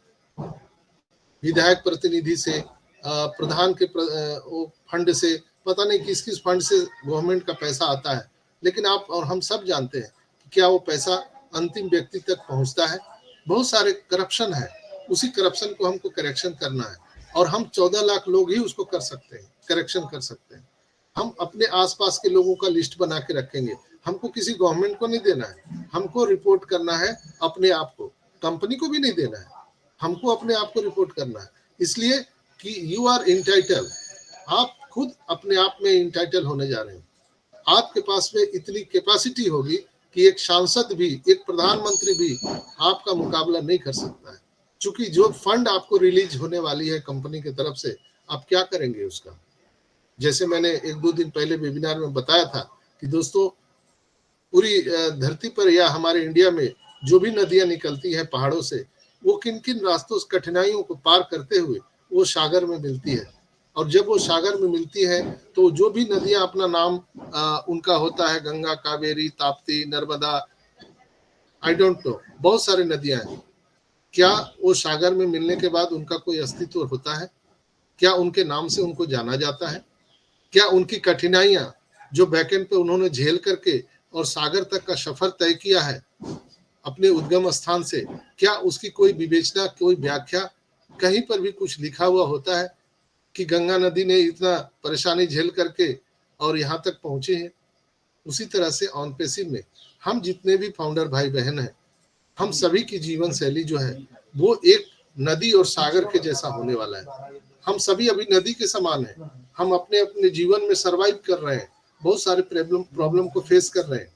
विधायक प्रतिनिधि से, प्रधान के फंड से, पता नहीं किस किस फंड से गवर्नमेंट का पैसा आता है, लेकिन आप और हम सब जानते हैं कि क्या वो पैसा अंतिम व्यक्ति तक पहुंचता है? बहुत सारे करप्शन है, उसी करप्शन को हमको करेक्शन करना है और हम 14 लाख लोग ही उसको कर सकते हैं, करेक्शन कर सकते हैं। हम अपने आसपास के लोगों का लिस्ट बना के रखेंगे। हमको किसी गवर्नमेंट को नहीं देना है, हमको रिपोर्ट करना है अपने आप को, कंपनी को भी नहीं देना है, हमको अपने आप को रिपोर्ट करना है। इसलिए कि यू आर इंटाइटल, आप खुद अपने आप में इंटाइटल होने जा रहे हैं। आपके पास में इतनी कैपेसिटी होगी कि एक सांसद भी, एक प्रधानमंत्री भी आपका मुकाबला नहीं कर सकता है। चूंकि जो फंड आपको रिलीज होने वाली है कंपनी की तरफ से, आप क्या करेंगे उसका? जैसे मैंने 1-2 दिन पहले वेबिनार में बताया था कि दोस्तों, पूरी धरती पर या हमारे इंडिया में जो भी नदियां निकलती हैं पहाड़ों से, वो किन किन रास्तों से, कठिनाइयों को पार करते हुए वो सागर में मिलती है। और जब वो सागर में मिलती है तो जो भी नदियां अपना नाम उनका होता है, गंगा, कावेरी, ताप्ती, नर्मदा, आई डोंट नो, बहुत सारे नदियां हैं। क्या वो सागर में मिलने के बाद उनका कोई अस्तित्व होता है? क्या उनके नाम से उनको जाना जाता है? क्या उनकी कठिनाइयां जो बैकएंड पे उन्होंने झेल करके और सागर तक का सफर तय किया है, अपने उद्गम स्थान से, क्या उसकी कोई विवेचना, कोई व्याख्या कहीं पर भी कुछ लिखा हुआ होता है कि गंगा नदी ने इतना परेशानी झेल करके और यहाँ तक पहुंचे हैं? उसी तरह से ऑन पैसिव में हम जितने भी फाउंडर भाई बहन हैं, हम सभी की जीवन शैली जो है वो एक नदी और सागर के जैसा होने वाला है। हम सभी अभी नदी के समान हैं। हम अपने अपने जीवन में सरवाइव कर रहे हैं, बहुत सारे प्रॉब्लम को फेस कर रहे हैं,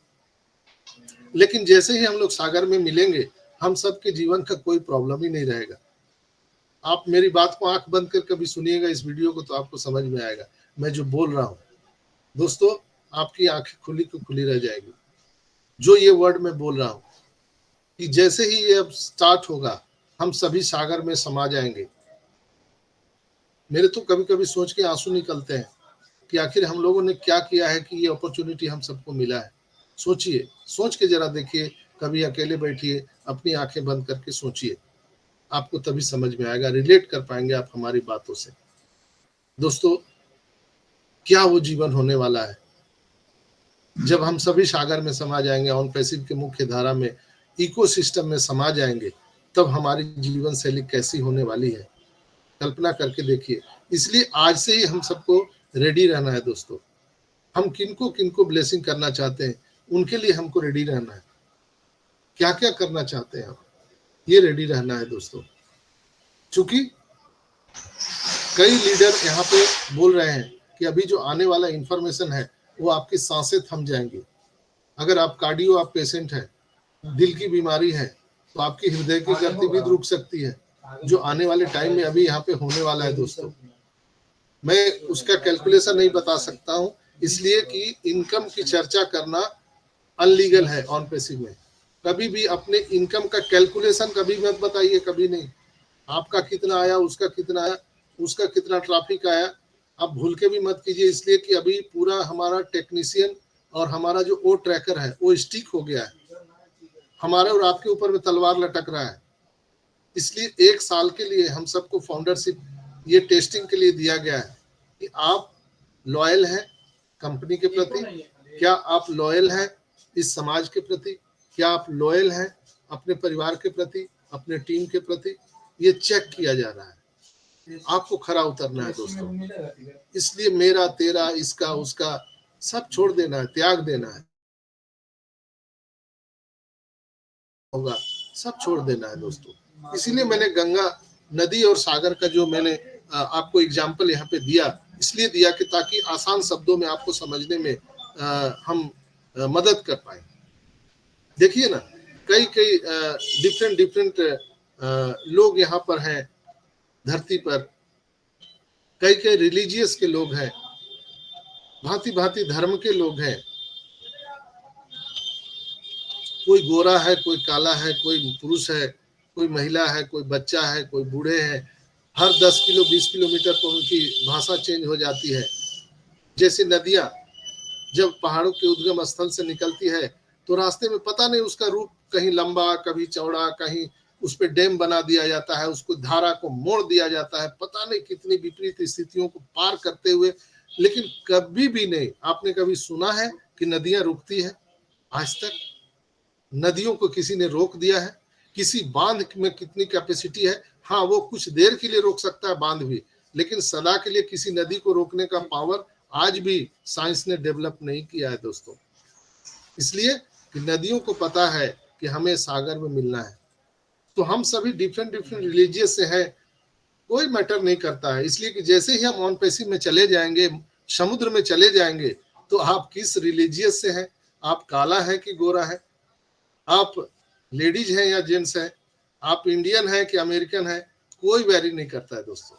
लेकिन जैसे ही हम लोग सागर में मिलेंगे, हम सबके जीवन का कोई प्रॉब्लम ही नहीं रहेगा। आप मेरी बात को आंख बंद कर कभी सुनिएगा इस वीडियो को, तो आपको समझ में आएगा मैं जो बोल रहा हूँ। दोस्तों, आपकी आंखें खुली को खुली रह जाएगी। जो ये वर्ड मैं बोल रहा हूँ कि जैसे ही ये अब स्टार्ट होगा, हम सभी सागर में समा जाएंगे। मेरे तो कभी कभी सोच के आंसू निकलते हैं कि आखिर हम लोगों ने क्या किया है कि ये अपॉर्चुनिटी हम सबको मिला है। सोचिए, सोच के जरा देखिए, कभी अकेले बैठिए, अपनी आंखें बंद करके सोचिए, आपको तभी समझ में आएगा, रिलेट कर पाएंगे आप हमारी बातों से। दोस्तों, क्या वो जीवन होने वाला है जब हम सभी सागर में समा जाएंगे, ऑन पैसिव के मुख्य धारा में, इकोसिस्टम में समा जाएंगे, तब हमारी जीवन शैली कैसी होने वाली है, कल्पना करके देखिए। इसलिए आज से ही हम सबको रेडी रहना है दोस्तों। हम किनको किनको ब्लेसिंग करना चाहते हैं, उनके लिए हमको रेडी रहना है। क्या क्या करना चाहते हैं हम, ये रेडी रहना है दोस्तों। चूंकि कई लीडर यहाँ पे बोल रहे हैं कि अभी जो आने वाला इंफॉर्मेशन है वो आपकी सांसें थम जाएंगी। अगर आप कार्डियो आप पेशेंट हैं, दिल की बीमारी है, तो आपकी हृदय की गति भी रुक सकती है, जो आने वाले टाइम में अभी यहाँ पे होने वाला है दोस्तों। मैं उसका कैलकुलेशन नहीं बता सकता हूँ, इसलिए कि इनकम की चर्चा करना अनलीगल है ऑन पैसिव में। कभी भी अपने इनकम का कैलकुलेशन कभी मत बताइए, कभी नहीं। आपका कितना आया, उसका कितना आया, उसका कितना ट्रैफिक आया, आप भूल के भी मत कीजिए, इसलिए कि अभी पूरा हमारा टेक्नीशियन और हमारा जो ओ ट्रैकर है वो स्टिक हो गया है, हमारे और आपके ऊपर में तलवार लटक रहा है। इसलिए 1 साल के लिए हम सबको फाउंडरशिप ये टेस्टिंग के लिए दिया गया है कि आप लॉयल हैं कंपनी के प्रति, क्या आप लॉयल हैं इस समाज के प्रति, क्या आप लॉयल हैं अपने परिवार के प्रति, अपने टीम के प्रति। ये चेक किया जा रहा है, आपको खरा उतरना है दोस्तों। इसलिए मेरा तेरा इसका उसका सब छोड़ देना है, त्याग देना है, होगा सब छोड़ देना है दोस्तों। इसीलिए मैंने गंगा नदी और सागर का जो मैंने आपको एग्जाम्पल यहाँ पे दिया, इसलिए दिया कि ताकि आसान शब्दों में आपको समझने में हम मदद कर पाए। देखिए ना, कई कई डिफरेंट लोग यहाँ पर हैं धरती पर, कई कई रिलीजियस के लोग हैं, भांति भांति धर्म के लोग हैं। कोई गोरा है, कोई काला है, कोई पुरुष है, कोई महिला है, कोई बच्चा है, कोई बूढ़े हैं। हर 10 किलो 20 किलोमीटर पर उनकी भाषा चेंज हो जाती है। जैसे नदियां जब पहाड़ों के उद्गम स्थल से निकलती है, तो रास्ते में पता नहीं उसका रूप कहीं लंबा, कभी चौड़ा, कहीं उस पर डैम बना दिया जाता है, उसको धारा को मोड़ दिया जाता है, पता नहीं कितनी विपरीत स्थितियों को पार करते हुए। लेकिन कभी भी नहीं आपने कभी सुना है कि नदियां रुकती है? आज तक नदियों को किसी ने रोक दिया है? किसी बांध में कितनी कैपेसिटी है? हाँ, वो कुछ देर के लिए रोक सकता है बांध भी, लेकिन सदा के लिए किसी नदी को रोकने का पावर आज भी साइंस ने डेवलप नहीं किया है दोस्तों। इसलिए कि नदियों को पता है कि हमें सागर में मिलना है। तो हम सभी डिफरेंट रिलीजियस से हैं, कोई मैटर नहीं करता है। इसलिए कि जैसे ही हम ऑन पैसिव में चले जाएंगे, समुद्र में चले जाएंगे, तो आप किस रिलीजियस से हैं, आप काला है कि गोरा है, आप लेडीज हैं या जेंट्स हैं, आप इंडियन हैं कि अमेरिकन हैं, कोई वैरी नहीं करता है दोस्तों।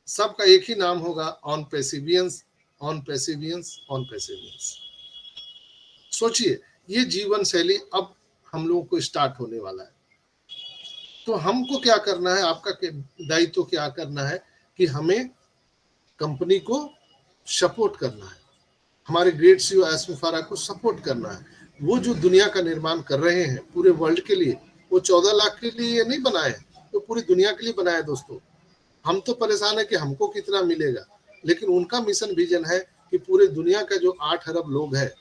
सबका एक ही नाम होगा, ऑन पैसिवियंस, ऑन पैसिवियंस, ऑन पैसिवियंस। सोचिए, ये जीवन शैली अब हम लोगों को स्टार्ट होने वाला है। तो हमको क्या करना है, आपका दायित्व क्या करना है कि हमें कंपनी को सपोर्ट करना है, हमारे ग्रेट सीईओ आसिम फारा को सपोर्ट करना है। वो जो दुनिया का निर्माण कर रहे हैं पूरे वर्ल्ड के लिए, वो 14 लाख के लिए नहीं बनाए, तो पूरी दुनिया के लिए बनाए दोस्तों। हम तो परेशान है कि हमको कितना मिलेगा, लेकिन उनका मिशन विजन है कि पूरे दुनिया का जो 8 अरब लोग हैं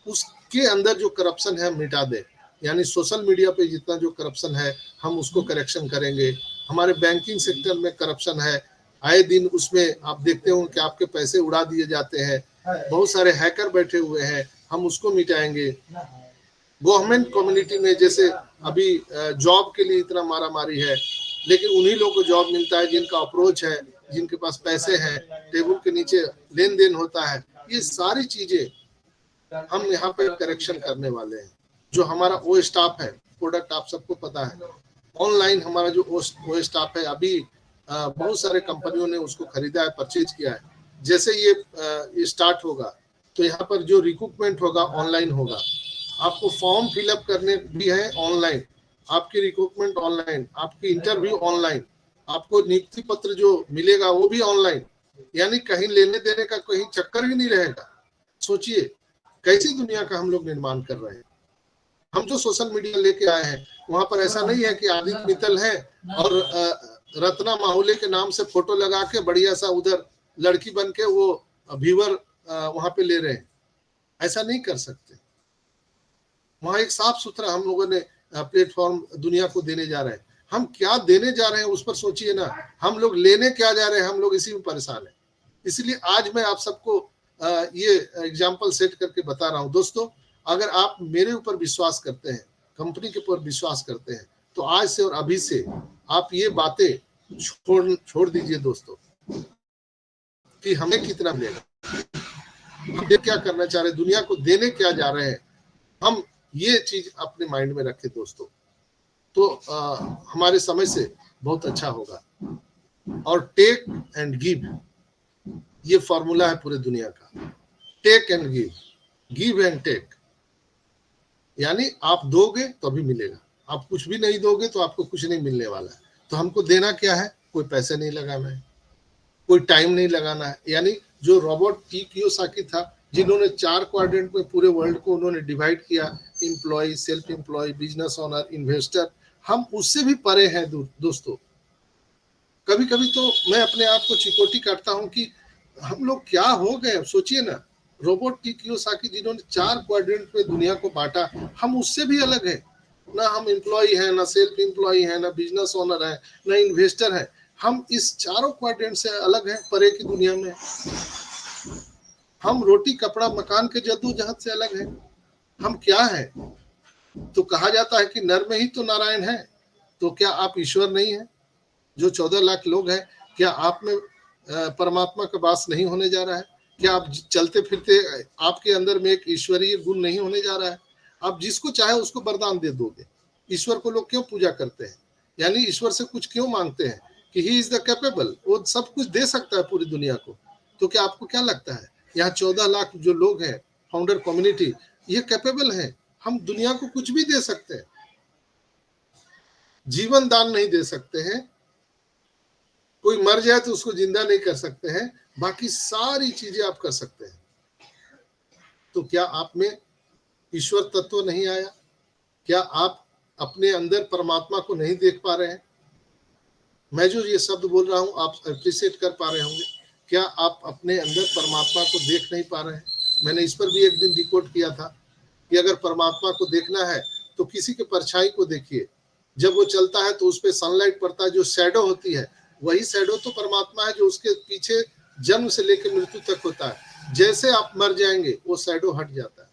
उसके अंदर जो करप्शन है मिटा दे। यानी सोशल मीडिया पे जितना जो करप्शन है हम उसको करेक्शन करेंगे। हमारे बैंकिंग सेक्टर में करप्शन है, आए दिन उसमें आप देखते हो कि आपके पैसे उड़ा दिए जाते हैं, बहुत सारे हैकर बैठे हुए हैं, हम उसको मिटाएंगे। गवर्नमेंट कम्युनिटी में जैसे अभी जॉब के लिए इतना मारा मारी है, लेकिन उन्हीं लोगों को जॉब मिलता है जिनका अप्रोच है, जिनके पास पैसे हैं, टेबल के नीचे लेन देन होता है। ये सारी चीजें हम यहाँ पे करेक्शन करने वाले हैं। जो हमारा ओ स्टाफ है, प्रोडक्ट आप सबको पता है, ऑनलाइन हमारा जो ओ स्टाफ है, अभी बहुत सारे कंपनियों ने उसको खरीदा है, परचेज किया है। जैसे ये स्टार्ट होगा तो यहाँ पर जो रिक्रूटमेंट होगा ऑनलाइन होगा, आपको फॉर्म फिलअप करने भी है ऑनलाइन, आपकी रिक्रूटमेंट ऑनलाइन, आपकी इंटरव्यू ऑनलाइन, आपको नियुक्ति पत्र जो मिलेगा वो भी ऑनलाइन, यानी कहीं लेने देने का कहीं चक्कर ही नहीं रहेगा। सोचिए कैसी दुनिया का हम लोग निर्माण कर रहे हैं। हम जो सोशल मीडिया लेके आए हैं वहां पर ऐसा नहीं है कि आदित्य मित्तल है और रत्ना माहुले के नाम से फोटो लगा के बढ़िया सा उधर लड़की बन के वो व्यूअर वहां पे ले रहे हैं। ऐसा नहीं कर सकते। वहां एक साफ सुथरा हम लोगों ने प्लेटफॉर्म दुनिया को देने जा रहे हैं। हम क्या देने जा रहे हैं उस पर सोचिए ना, हम लोग लेने क्या जा रहे हैं, हम लोग इसी में परेशान है। इसलिए आज मैं आप सबको ये एग्जाम्पल सेट करके बता रहा हूं। दोस्तों, अगर आप मेरे ऊपर विश्वास करते हैं, कंपनी के ऊपर विश्वास करते हैं, तो आज से और अभी से आप ये बातें छोड़ दीजिए दोस्तों, कि हमें कितना मिलेगा, हम क्या करना चाह रहे हैं, दुनिया को देने क्या जा रहे हैं, हम ये चीज अपने माइंड में रखें दोस्तों, तो हमारे समय से बहुत अच्छा होगा। और टेक एंड गिव, ये फॉर्मूला है पूरे दुनिया का। Take and give, give and take, यानी आप दोगे तो अभी मिलेगा, आप कुछ भी नहीं दोगे तो आपको कुछ नहीं मिलने वाला है। तो हमको देना क्या है, कोई पैसे नहीं लगाना है, कोई टाइम नहीं लगाना है। यानी जो रॉबर्ट टी कियोसाकी था, जिन्होंने 4 क्वाड्रेंट में पूरे वर्ल्ड को उन्होंने डिवाइड किया, employ, self employ, business owner, investor, हम उससे भी परे हैं दोस्तों। कभी कभी तो मैं अपने आप को चिकोटी काटता हूं कि हम लोग क्या हो गए। सोचिए ना, रॉबर्ट टी कियोसाकी जिन्होंने 4 क्वाड्रेंट में दुनिया को बांटा, हम उससे भी अलग है ना। हम एम्प्लॉय है ना, सेल्फ एम्प्लॉय है ना, बिजनेस ओनर है ना, इन्वेस्टर है। हम इस चारों क्वाड्रेंट से अलग हैं, परे की दुनिया में। हम रोटी कपड़ा मकान के जद्दोजहद से अलग हैं। हम क्या है? तो कहा जाता है कि नर में ही तो नारायण है। तो क्या आप ईश्वर नहीं है? जो 14 लाख लोग हैं, क्या आप में परमात्मा का वास नहीं होने जा रहा है? क्या आप चलते फिरते आपके अंदर में एक ईश्वरीय गुण नहीं होने जा रहा है? आप जिसको चाहे उसको वरदान दे दोगे। ईश्वर को लोग क्यों पूजा करते हैं? यानी ईश्वर से कुछ क्यों मांगते हैं? कि ही इज द कैपेबल, वो सब कुछ दे सकता है पूरी दुनिया को। तो क्या आपको क्या लगता है, यहाँ 14 लाख जो लोग हैं, फाउंडर कम्युनिटी, ये कैपेबल है? हम दुनिया को कुछ भी दे सकते हैं, जीवन दान नहीं दे सकते हैं। कोई मर जाए तो उसको जिंदा नहीं कर सकते हैं, बाकी सारी चीजें आप कर सकते हैं। तो क्या आप में ईश्वर तत्व नहीं आया? क्या आप अपने अंदर परमात्मा को नहीं देख पा रहे हैं? मैं जो ये शब्द बोल रहा हूं आप अप्रिशिएट कर पा रहे होंगे। क्या आप अपने अंदर परमात्मा को देख नहीं पा रहे हैं? मैंने इस पर भी एक दिन रिकॉर्ड किया था कि अगर परमात्मा को देखना है तो किसी के परछाई को देखिए। जब वो चलता है तो उस पर सनलाइट पड़ता है, जो शैडो होती है वही शैडो तो परमात्मा है, जो उसके पीछे जन्म से लेकर मृत्यु तक होता है। जैसे आप मर जाएंगे वो शैडो हट जाता है।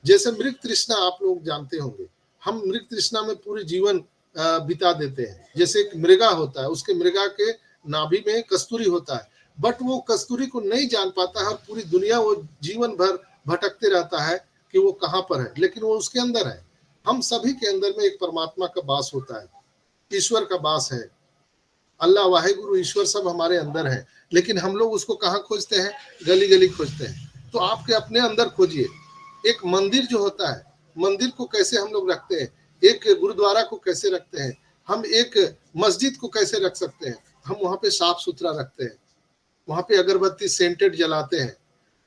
जैसे मृग तृष्णा आप लोग जानते होंगे, हम मृग तृष्णा में पूरे जीवन बिता देते हैं। जैसे एक मृगा होता है, उसके मृगा के नाभि में कस्तूरी होता है, बट वो कस्तूरी को नहीं जान पाता है और पूरी दुनिया वो जीवन भर भटकते रहता है कि वो कहाँ पर है, लेकिन वो उसके अंदर है। हम सभी के अंदर में एक परमात्मा का वास होता है, ईश्वर का वास है। अल्लाह, वाहेगुरु, ईश्वर सब हमारे अंदर है, लेकिन हम लोग उसको कहाँ खोजते हैं? गली गली खोजते हैं। तो आपके अपने अंदर खोजिए। एक मंदिर जो होता है, मंदिर को कैसे हम लोग रखते हैं, एक गुरुद्वारा को कैसे रखते हैं, हम एक मस्जिद को कैसे रख सकते हैं? हम वहाँ पे साफ सुथरा रखते हैं, वहाँ पे अगरबत्ती सेंटेड जलाते हैं,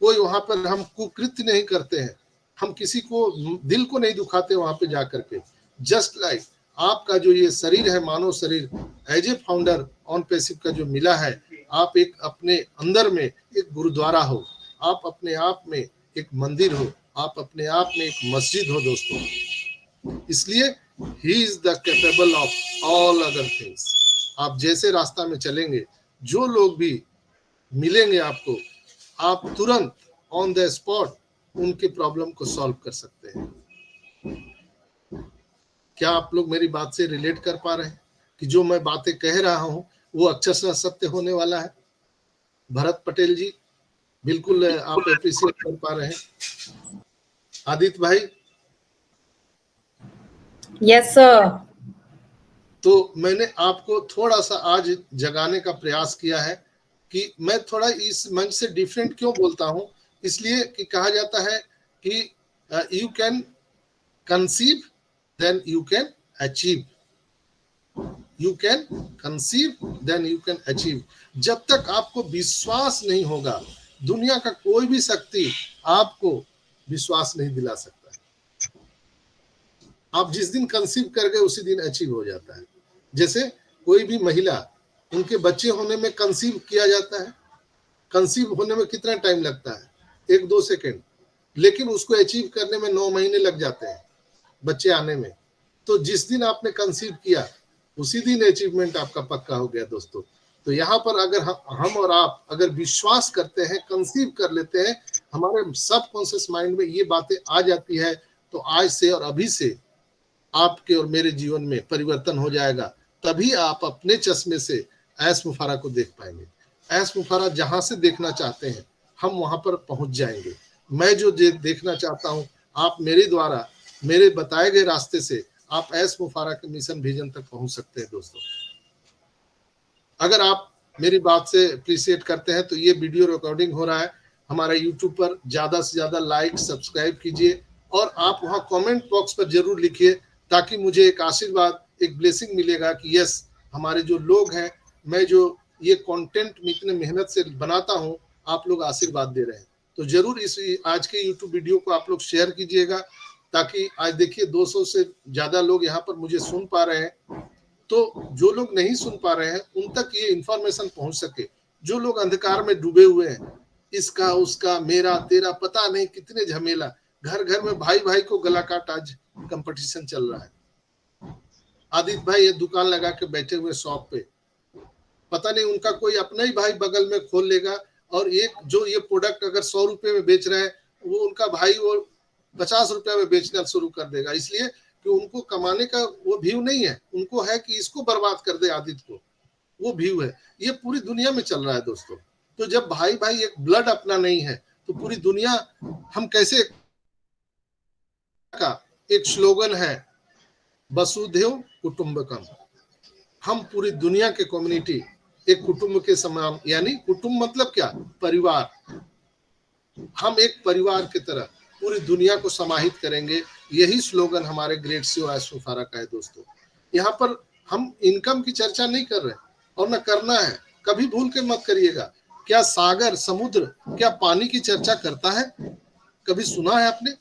कोई वहाँ पर हम कुकृत्य नहीं करते हैं, हम किसी को दिल को नहीं दुखाते वहाँ पे जा करके। जस्ट लाइक आपका जो ये शरीर है, मानव शरीर, as a founder on passive का जो मिला है, आप एक अपने अंदर में एक गुरुद्वारा हो, आप अपने आप में एक मंदिर हो, आप अपने आप में एक मस्जिद हो दोस्तों। इसलिए he is the capable of all other things. आप जैसे रास्ता में चलेंगे, जो लोग भी मिलेंगे आपको, आप तुरंत ऑन द स्पॉट उनके प्रॉब्लम को सॉल्व कर सकते हैं। क्या आप लोग मेरी बात से रिलेट कर पा रहे हैं कि जो मैं बातें कह रहा हूं वो अक्षरशः सत्य होने वाला है? भरत पटेल जी, बिल्कुल आप एप्रिशिएट कर पा रहे हैं? आदित्य भाई? Yes sir. तो मैंने आपको थोड़ा सा आज जगाने का प्रयास किया है कि मैं थोड़ा इस मंच से डिफरेंट क्यों बोलता हूं, इसलिए कि कहा जाता है कि you can conceive then you can achieve, you can conceive then you can achieve. जब तक आपको विश्वास नहीं होगा, दुनिया का कोई भी शक्ति आपको विश्वास नहीं दिला सकता। आप जिस दिन कंसीव कर गए उसी दिन अचीव हो जाता है। जैसे कोई भी महिला, उनके बच्चे होने में कंसीव किया जाता है, कंसीव होने में कितना टाइम लगता है? 1-2 सेकेंड, लेकिन उसको अचीव करने में 9 महीने लग जाते हैं, बच्चे आने में। तो जिस दिन आपने कंसीव किया उसी दिन अचीवमेंट आपका पक्का हो गया दोस्तों। तो यहाँ पर अगर हम और आप अगर विश्वास करते हैं, कंसीव कर लेते हैं, हमारे सबकॉन्शियस माइंड में ये बातें आ जाती है, तो आज से और अभी से आपके और मेरे जीवन में परिवर्तन हो जाएगा। तभी आप अपने चश्मे से ऐश मुफारा को देख पाएंगे। ऐश मुफारा जहां से देखना चाहते हैं, हम वहां पर पहुंच जाएंगे। मैं जो देखना चाहता हूं, आप मेरे द्वारा, मेरे बताए गए रास्ते से आप ऐश मुफारा के मिशन विजन तक पहुंच सकते हैं दोस्तों। अगर आप मेरी बात से अप्रिशिएट करते हैं तो ये वीडियो रिकॉर्डिंग हो रहा है हमारा यूट्यूब पर, ज्यादा से ज्यादा लाइक सब्सक्राइब कीजिए और आप वहां कमेंट बॉक्स पर जरूर लिखिए, ताकि मुझे एक आशीर्वाद, एक ब्लेसिंग मिलेगा कि यस, हमारे जो लोग हैं, मैं जो ये कंटेंट इतने मेहनत से बनाता हूं, आप लोग आशीर्वाद दे रहे हैं। तो जरूर इस आज के यूट्यूब वीडियो को आप लोग शेयर कीजिएगा, ताकि आज देखिए 200 से ज्यादा लोग यहाँ पर मुझे सुन पा रहे हैं। तो जो लोग नहीं सुन पा रहे हैं उन तक ये इंफॉर्मेशन पहुंच सके। जो लोग अंधकार में डूबे हुए हैं, इसका उसका मेरा तेरा पता नहीं कितने झमेला, घर घर में भाई भाई को गला काट आज कंपटीशन चल रहा है। आदित्य भाई ये दुकान लगा के बैठे हुए शॉप पे, पता नहीं उनका कोई अपना ही भाई बगल में खोल लेगा, और एक जो ये प्रोडक्ट अगर 100 रुपए में बेच रहे हैं, वो उनका भाई वो 50 रुपए में बेचना शुरू कर देगा, इसलिए कि उनको कमाने का वो व्यू नहीं है, उनको है कि इसको बर्बाद कर दे आदित्य को, वो व्यू है। ये पूरी दुनिया में चल रहा है दोस्तों। तो जब भाई भाई एक ब्लड अपना नहीं है, तो पूरी दुनिया हम कैसे, का एक स्लोगन है वसुधैव कुटुंबकम, हम पूरी दुनिया के कम्युनिटी एक कुटुंब के समान, यानी कुटुंब मतलब क्या, परिवार, हम एक परिवार की तरह पूरी दुनिया को समाहित करेंगे। यही स्लोगन हमारे ग्रेट सीओ ऐश मुफारा का है दोस्तों। यहाँ पर हम इनकम की चर्चा नहीं कर रहे और न करना है, कभी भूल के मत करिएगा। क्या सागर, समुद्र, क्या पानी की चर्चा करता है? कभी सुना है आपने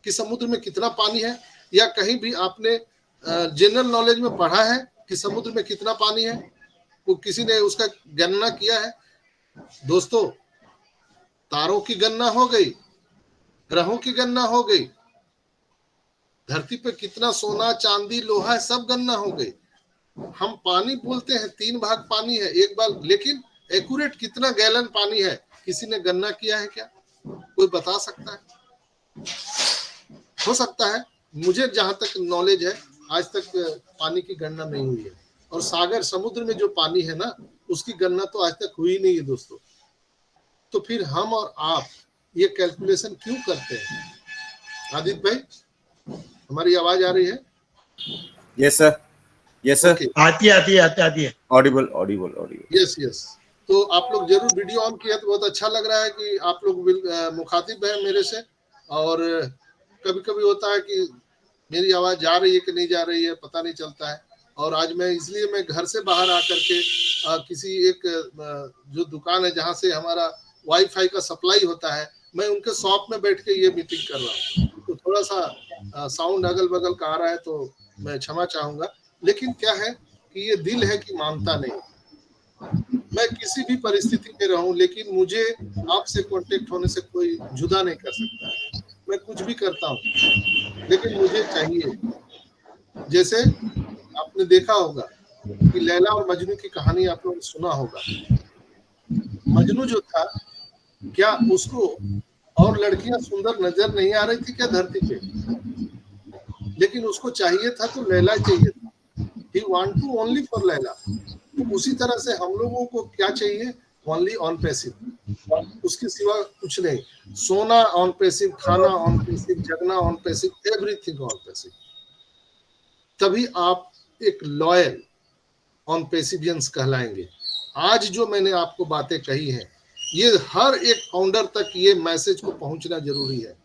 कि समुद्र में कितना पानी है? या कहीं भी आपने जनरल नॉलेज में पढ़ा है कि समुद्र में कितना पानी है? वो किसी ने उसका गणना किया है? दोस्तों, तारों की गणना हो गई, ग्रहों की गणना हो गई, धरती पे कितना सोना चांदी लोहा है, सब गणना हो गई। हम पानी बोलते हैं 3 भाग पानी है एक बार, लेकिन एक्यूरेट कितना गैलन पानी है किसी ने गणना किया है क्या? कोई बता सकता है? हो सकता है, मुझे जहां तक नॉलेज है आज तक पानी की गणना नहीं हुई है। और सागर, समुद्र में जो पानी है ना, उसकी गणना तो आज तक हुई नहीं है दोस्तों। तो फिर हम और आप ये कैलकुलेशन क्यों करते हैं? आदित्य भाई, हमारी आवाज आ रही है? यस सर, यस सर, आती है। ऑडिबल। यस। तो आप लोग जरूर वीडियो ऑन किया, तो बहुत अच्छा लग रहा है कि आप लोग मुखातिब हैं मेरे से। और कभी कभी होता है कि मेरी आवाज जा रही है कि नहीं जा रही है, पता नहीं चलता है। और आज मैं इसलिए मैं घर से बाहर आकर के किसी एक जो दुकान है जहाँ से हमारा वाईफाई का सप्लाई होता है, मैं उनके शॉप में बैठ के ये मीटिंग कर रहा हूँ। तो थोड़ा सा साउंड अगल बगल का आ रहा है तो मैं क्षमा चाहूंगा। लेकिन क्या है कि ये दिल है कि मानता नहीं। मैं किसी भी परिस्थिति में रहूं, लेकिन मुझे आपसे कांटेक्ट होने से कोई जुदा नहीं कर सकता। मैं कुछ भी करता हूं, लेकिन मुझे चाहिए जैसे आपने देखा होगा कि लैला और मजनू की कहानी आप लोगों ने सुना होगा। मजनू जो था, क्या उसको और लड़कियां सुंदर नजर नहीं आ रही थी क्या धरती पे? लेकिन उसको चाहिए था तो लैला चाहिए था। He want to only for Laila. तो उसी तरह से हम लोगों को क्या चाहिए? ओनली ऑन पैसिव, उसके सिवा कुछ नहीं। सोना ऑन पैसिव, खाना ऑन पैसिव, जगना on passive, everything on passive. तभी आप एक लॉयल ऑन पैसिवियंस कहलाएंगे। आज जो मैंने आपको बातें कही हैं, ये हर एक फाउंडर तक ये मैसेज को पहुंचना जरूरी है,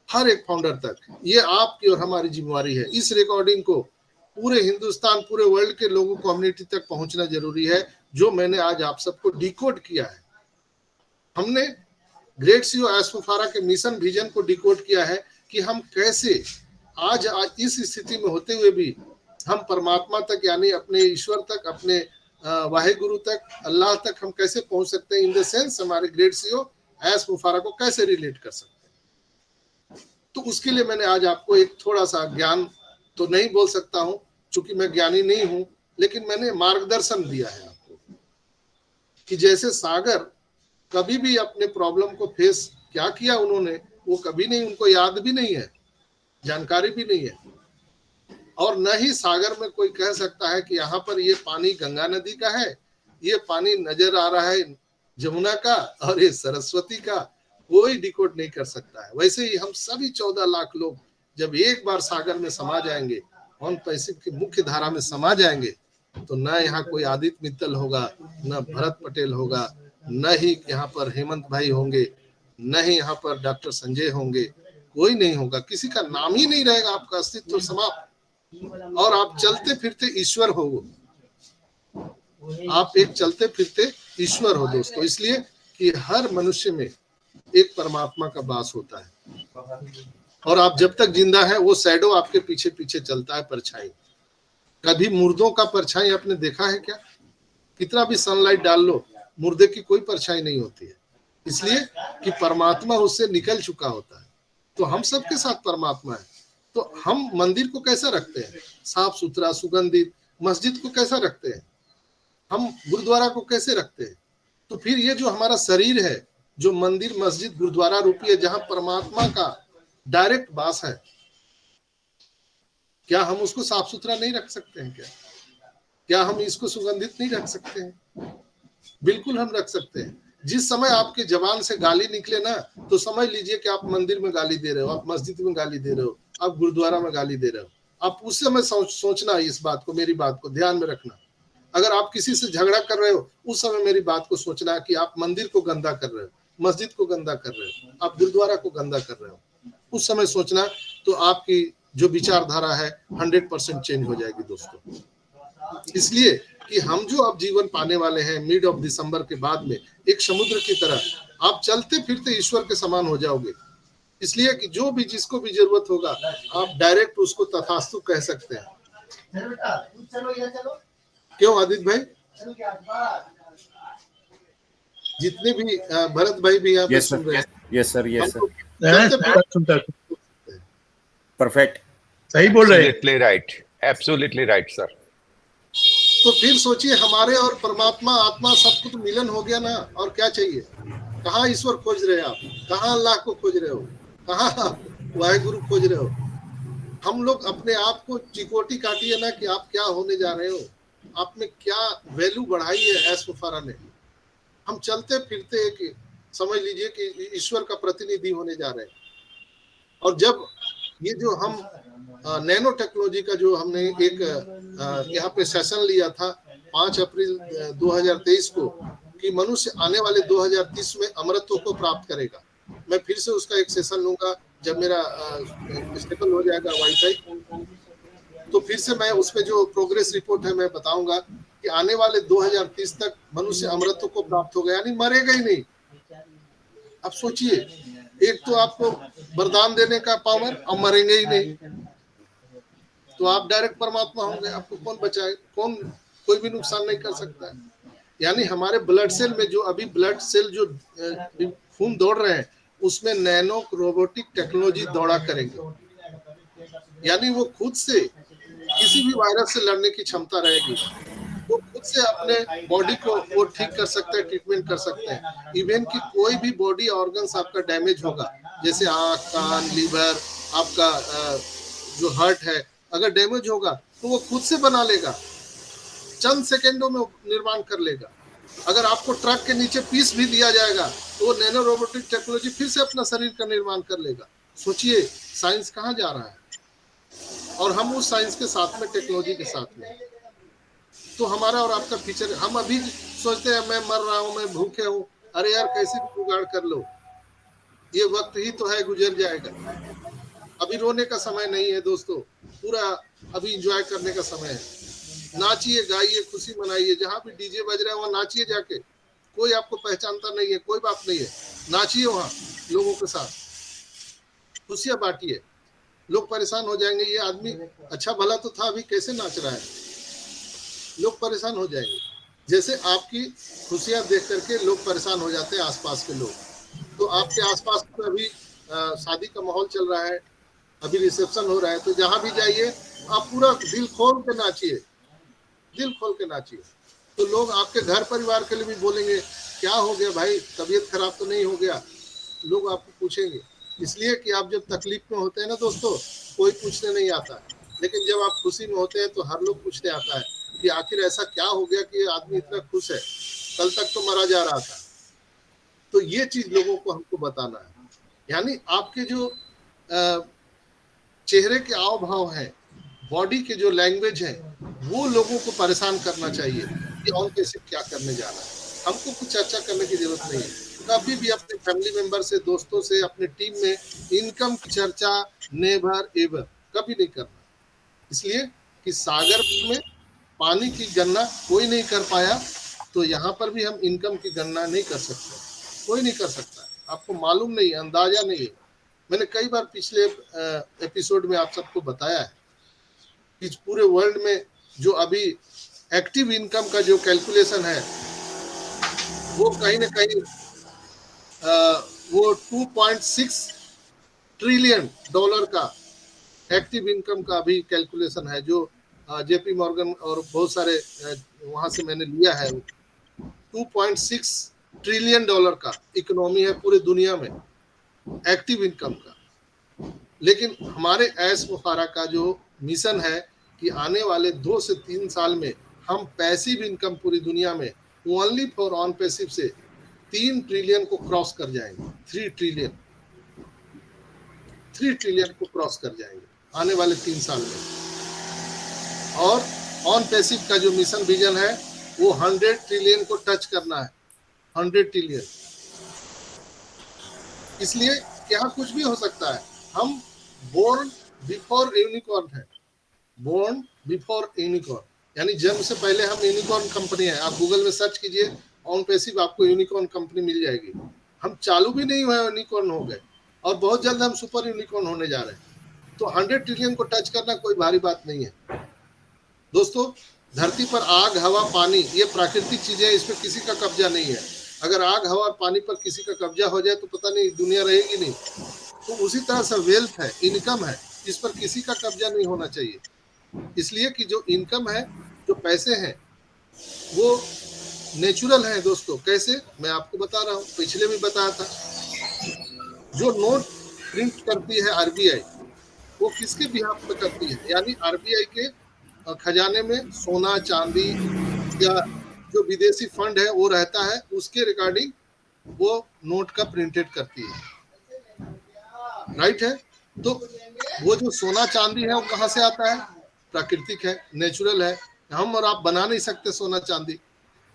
हर एक फाउंडर तक। ये आपकी और हमारी जिम्मेवारी है। इस रिकॉर्डिंग को पूरे हिंदुस्तान, पूरे वर्ल्ड के लोगों, कम्युनिटी तक पहुंचना जरूरी है, जो मैंने आज आप सबको डिकोड किया है। हमने ग्रेट सीईओ एस्फारा के मिशन विजन को डिकोड किया है कि हम कैसे आज इस स्थिति में होते हुए भी हम परमात्मा तक, यानी अपने ईश्वर तक, अपने वाहिगुरु तक, अल्लाह तक हम कैसे पहुंच सकते हैं। इन द सेंस हमारे ग्रेट सीईओ एस्फारा को कैसे रिलेट कर सकते हैं। तो उसके लिए मैंने आज आपको एक थोड़ा सा ज्ञान तो नहीं बोल सकता हूं, चूंकि मैं ज्ञानी नहीं हूं, लेकिन मैंने मार्गदर्शन दिया है आपको कि जैसे सागर कभी भी अपने प्रॉब्लम को फेस क्या किया उन्होंने, वो कभी नहीं, उनको याद भी नहीं है, जानकारी भी नहीं है। और न ही सागर में कोई कह सकता है कि यहाँ पर ये पानी गंगा नदी का है, ये पानी नजर आ रहा है जमुना का और ये सरस्वती का, कोई डिकोड नहीं कर सकता है। वैसे ही हम सभी 14 लाख लोग जब एक बार सागर में समा जाएंगे, ऑन पैसिव की मुख्य धारा में समा जाएंगे, तो न यहाँ कोई आदित्य मित्तल होगा, न भरत पटेल होगा, न ही यहाँ पर हेमंत भाई होंगे, न ही यहाँ पर डॉक्टर संजय होंगे, कोई नहीं होगा, किसी का नाम ही नहीं रहेगा, आपका अस्तित्व समाप्त। और आप चलते फिरते ईश्वर हो, आप एक चलते फिरते ईश्वर हो दोस्तों। इसलिए कि हर मनुष्य में एक परमात्मा का वास होता है, और आप जब तक जिंदा है वो शैडो आपके पीछे पीछे चलता है, परछाई। कभी मुर्दों का परछाई आपने देखा है क्या? कितना भी सनलाइट डाल लो, मुर्दे की कोई परछाई नहीं होती है, इसलिए कि परमात्मा उससे निकल चुका होता है। तो हम सबके साथ परमात्मा है। तो हम मंदिर को कैसा रखते हैं? साफ सुथरा, सुगंधित। मस्जिद को कैसा रखते हैं? हम गुरुद्वारा को कैसे रखते हैं? तो फिर ये जो हमारा शरीर है, जो मंदिर, मस्जिद, गुरुद्वारा रूपी है, जहां परमात्मा का डायरेक्ट वास है, क्या हम उसको साफ सुथरा नहीं रख सकते हैं? क्या हम इसको सुगंधित नहीं रख सकते हैं? बिल्कुल हम रख सकते हैं। जिस समय आपके जबान से गाली निकले ना, तो समझ लीजिए कि आप मंदिर में गाली दे रहे हो, आप मस्जिद में गाली दे रहे हो, आप गुरुद्वारा में गाली दे रहे हो। आप उस समय सोचना इस बात को, मेरी बात को ध्यान में रखना। अगर आप किसी से झगड़ा कर रहे हो, उस समय मेरी बात को सोचना कि आप मंदिर को गंदा कर रहे हो, मस्जिद को गंदा कर रहे हो, आप गुरुद्वारा को गंदा कर रहे हो। उस समय सोचना, तो आपकी जो विचारधारा है 100% चेंज हो जाएगी दोस्तों। इसलिए कि हम जो अब जीवन पाने वाले हैं मिड ऑफ दिसंबर के बाद में, एक समुद्र की तरह आप चलते फिरते ईश्वर के समान हो जाओगे। इसलिए कि जो भी, जिसको भी जरूरत होगा, आप डायरेक्ट उसको तथास्तु कह सकते हैं। क्यों आदित्य भाई? जितने भी भरत भाई भी यहाँ पे सुन रहे हैं। Yes sir, yes sir, perfect, सही बोल रहे हैं। Absolutely right sir. तो फिर सोचिए, हमारे और परमात्मा आत्मा सब कुछ मिलन हो गया ना, और क्या चाहिए? कहाँ ईश्वर खोज रहे हो आप? कहाँ अल्लाह को खोज रहे हो? कहाँ वाहिगुरु खोज रहे हो? हम लोग अपने आप को चिकोटी काटिए ना कि आप क्या होने जा रहे हो, आप में क्या वैल्यू बढ़ाई है एस्फारा ने। हम चलते फिरते कि समझ लीजिए कि ईश्वर का प्रतिनिधि होने जा रहे हैं। और जब ये जो हम नैनो टेक्नोलॉजी का जो हमने एक यहाँ पे सेशन लिया था 5 अप्रैल 2023 को, कि मनुष्य आने वाले 2030 में अमरत्व को प्राप्त करेगा। मैं फिर से उसका एक सेशन लूंगा जब मेरा स्टेबल हो जाएगा वाईफाई, तो फिर से मैं उसमें जो प्रोग्रेस रिपोर्ट है मैं बताऊंगा कि आने वाले 2030 तक मनुष्य अमरत्व को प्राप्त होगा, यानी मरेगा ही नहीं। अब सोचिए, एक तो आपको वरदान देने का पावर, अब मरेंगे ही नहीं, तो आप डायरेक्ट परमात्मा होंगे। आपको कौन बचाए? कौन? कोई भी नुकसान नहीं कर सकता है। यानी हमारे ब्लड सेल में जो अभी ब्लड सेल जो खून दौड़ रहे हैं, उसमें नैनो रोबोटिक टेक्नोलॉजी दौड़ा करेंगे। यानी वो खुद से किसी भी वायरस से लड़ने की क्षमता रहेगी। वो खुद से अपने बॉडी को वो ठीक कर सकते हैं, ट्रीटमेंट कर सकते हैं। इवन कि कोई भी बॉडी ऑर्गन्स आपका डैमेज होगा, जैसे आँख, कान, लीवर, आपका जो हार्ट है, अगर डैमेज होगा तो वो खुद से बना लेगा, चंद सेकेंडों में निर्माण कर लेगा। अगर आपको ट्रक के नीचे पीस भी दिया जाएगा तो वो नैनो रोबोटिक टेक्नोलॉजी फिर से अपना शरीर का निर्माण कर लेगा। सोचिए साइंस कहाँ जा रहा है, और हम उस साइंस के साथ में, टेक्नोलॉजी के साथ में। तो हमारा और आपका फ्यूचर, हम अभी सोचते हैं मैं मर रहा हूँ, मैं भूखे हूँ, अरे यार कैसे भी जुगाड़ कर लो, ये वक्त ही तो है, गुजर जाएगा। अभी रोने का समय नहीं है दोस्तों, पूरा अभी एंजॉय करने का समय है। नाचिए, गाइए, खुशी मनाइए, जहाँ भी डीजे बज रहा है वहाँ नाचिए जाके। कोई आपको पहचानता नहीं है, कोई बात नहीं है, नाचिए वहाँ लोगों के साथ, खुशियाँ बांटिए। लोग परेशान हो जाएंगे, ये आदमी अच्छा भला तो था, अभी कैसे नाच रहा है, लोग परेशान हो जाएंगे। जैसे आपकी खुशियाँ देख करके लोग परेशान हो जाते हैं, आसपास के लोग। तो आपके आसपास में अभी शादी का माहौल चल रहा है, अभी रिसेप्शन हो रहा है, तो जहाँ भी जाइए आप पूरा दिल खोल के नाचिए, दिल खोल के नाचिए। तो लोग आपके घर परिवार के लिए भी बोलेंगे क्या हो गया भाई, तबीयत खराब तो नहीं हो गया, लोग आपको पूछेंगे। इसलिए कि आप जब तकलीफ में होते हैं ना दोस्तों, कोई पूछने नहीं आता, लेकिन जब आप खुशी में होते हैं तो हर लोग पूछने आता है कि आखिर ऐसा क्या हो गया कि आदमी इतना खुश है, कल तक तो मरा जा रहा था। तो ये चीज लोगों को हमको बताना है। यानी आपके जो चेहरे के आव भाव हैं, बॉडी के जो लैंग्वेज है, वो लोगों को परेशान करना चाहिए कि और कैसे क्या करने जा रहा है। हमको कुछ चर्चा करने की जरूरत नहीं है। कभी भी अपने फैमिली मेंबर से, दोस्तों से, अपने टीम में इनकम की चर्चा नेवर एवर कभी नहीं करना। इसलिए कि सागर में पानी की गणना कोई नहीं कर पाया, तो यहाँ पर भी हम इनकम की गणना नहीं कर सकते, कोई नहीं कर सकता। आपको मालूम नहीं, अंदाजा नहीं है। मैंने कई बार पिछले एपिसोड में आप सबको बताया है कि पूरे वर्ल्ड में जो अभी एक्टिव इनकम का जो कैलकुलेशन है, वो कहीं ना कहीं वो 2.6 ट्रिलियन डॉलर का एक्टिव इनकम का अभी कैलकुलेशन है, जो जेपी मॉर्गन और बहुत सारे वहां से मैंने लिया है। 2.6 ट्रिलियन डॉलर का इकोनॉमी है पूरे दुनिया में एक्टिव इनकम का। लेकिन हमारे ऐश मुफारा का जो मिशन है कि आने वाले 2 से 3 साल में हम पैसिव इनकम पूरी दुनिया में ओनली फॉर ऑन पैसिव से 3 ट्रिलियन को क्रॉस कर जाएंगे। 3 ट्रिलियन को क्रॉस कर जाएंगे आने वाले 3 साल में। और ऑन पैसिव का जो मिशन विजन है वो 100 ट्रिलियन को टच करना है, 100 ट्रिलियन। इसलिए यहाँ कुछ भी हो सकता है। हम बोर्न बिफोर यूनिकॉर्न है, बोर्न बिफोर यूनिकॉर्न, यानी जन्म से पहले हम यूनिकॉर्न कंपनी है। आप गूगल में सर्च कीजिए ऑन पैसिव, आपको यूनिकॉर्न कंपनी मिल जाएगी। हम चालू भी नहीं हुए यूनिकॉर्न हो गए, और बहुत जल्द हम सुपर यूनिकॉर्न होने जा रहे हैं। तो 100 ट्रिलियन को टच करना कोई भारी बात नहीं है दोस्तों। धरती पर आग, हवा, पानी, ये प्राकृतिक चीजें, इस पर किसी का कब्जा नहीं है। अगर आग, हवा और पानी पर किसी का कब्जा हो जाए तो पता नहीं दुनिया रहेगी नहीं। तो उसी तरह से वेल्थ है, इनकम है, इस पर किसी का कब्जा नहीं होना चाहिए। इसलिए कि जो इनकम है, जो पैसे हैं, वो नेचुरल है दोस्तों। कैसे, मैं आपको बता रहा हूँ, पिछले भी बताया था। जो नोट प्रिंट करती है आरबीआई, वो किसके बिहाफ पे करती है? यानी आरबीआई के खजाने में सोना, चांदी या जो विदेशी फंड है वो रहता है, उसके रिगार्डिंग वो नोट का प्रिंटेड करती है, राइट है। तो वो जो सोना चांदी है वो कहाँ से आता है? प्राकृतिक है, नेचुरल है। हम और आप बना नहीं सकते सोना चांदी।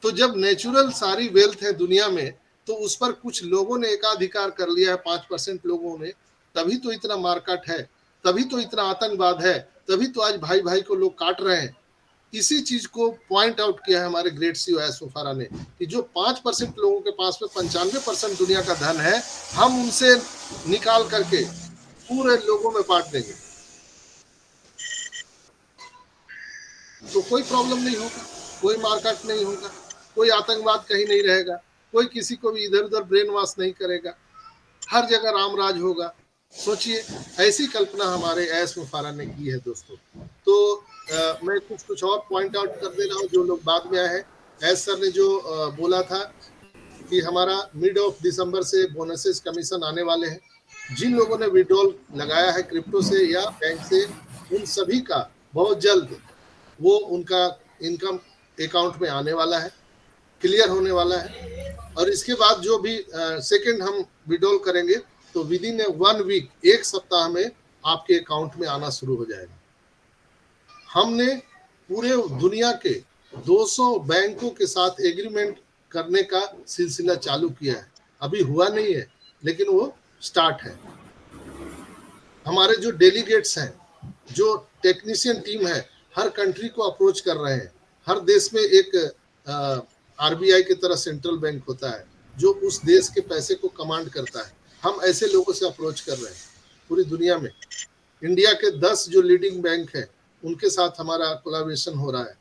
तो जब नेचुरल सारी वेल्थ है दुनिया में, तो उस पर कुछ लोगों ने एकाधिकार कर लिया है, 5% लोगों ने, तभी तो इतना मारकाट है, तभी तो इतना आतंकवाद है, तभी तो आज भाई भाई को लोग काट रहे हैं। इसी चीज को पॉइंट आउट किया है हमारे ग्रेट सीईओ एस मुफारा ने कि जो 5% लोगों के पास में 95% दुनिया का धन है, हम उनसे निकाल करके पूरे लोगों में बांट देंगे, तो कोई प्रॉब्लम नहीं होगा, कोई मारकाट नहीं होगा, कोई आतंकवाद कहीं नहीं रहेगा, कोई किसी को भी इधर उधर ब्रेन वॉश नहीं करेगा, हर जगह राम राज होगा। सोचिए, ऐसी कल्पना हमारे एस मुफारा ने की है दोस्तों। तो मैं कुछ और पॉइंट आउट कर दे रहा हूँ जो लोग बाद में आए हैं। एस सर ने जो बोला था कि हमारा मिड ऑफ दिसंबर से बोनसेस कमीशन आने वाले हैं। जिन लोगों ने विड्रॉल लगाया है क्रिप्टो से या बैंक से, उन सभी का बहुत जल्द वो उनका इनकम अकाउंट में आने वाला है, क्लियर होने वाला है। और इसके बाद जो भी सेकंड हम विड्रॉल करेंगे तो विद इन 1 वीक, एक सप्ताह में आपके अकाउंट में आना शुरू हो जाएगा। हमने पूरे दुनिया के 200 बैंकों के साथ एग्रीमेंट करने का सिलसिला चालू किया है। अभी हुआ नहीं है लेकिन वो स्टार्ट है। हमारे जो डेलीगेट्स हैं, जो टेक्नीशियन टीम है, हर कंट्री को अप्रोच कर रहे हैं। हर देश में एक आरबीआई की तरह सेंट्रल बैंक होता है जो उस देश के पैसे को कमांड करता है। हम ऐसे लोगों से अप्रोच कर रहे हैं पूरी दुनिया में। इंडिया के 10 जो लीडिंग बैंक है उनके साथ हमारा कोलैबोरेशन हो रहा है,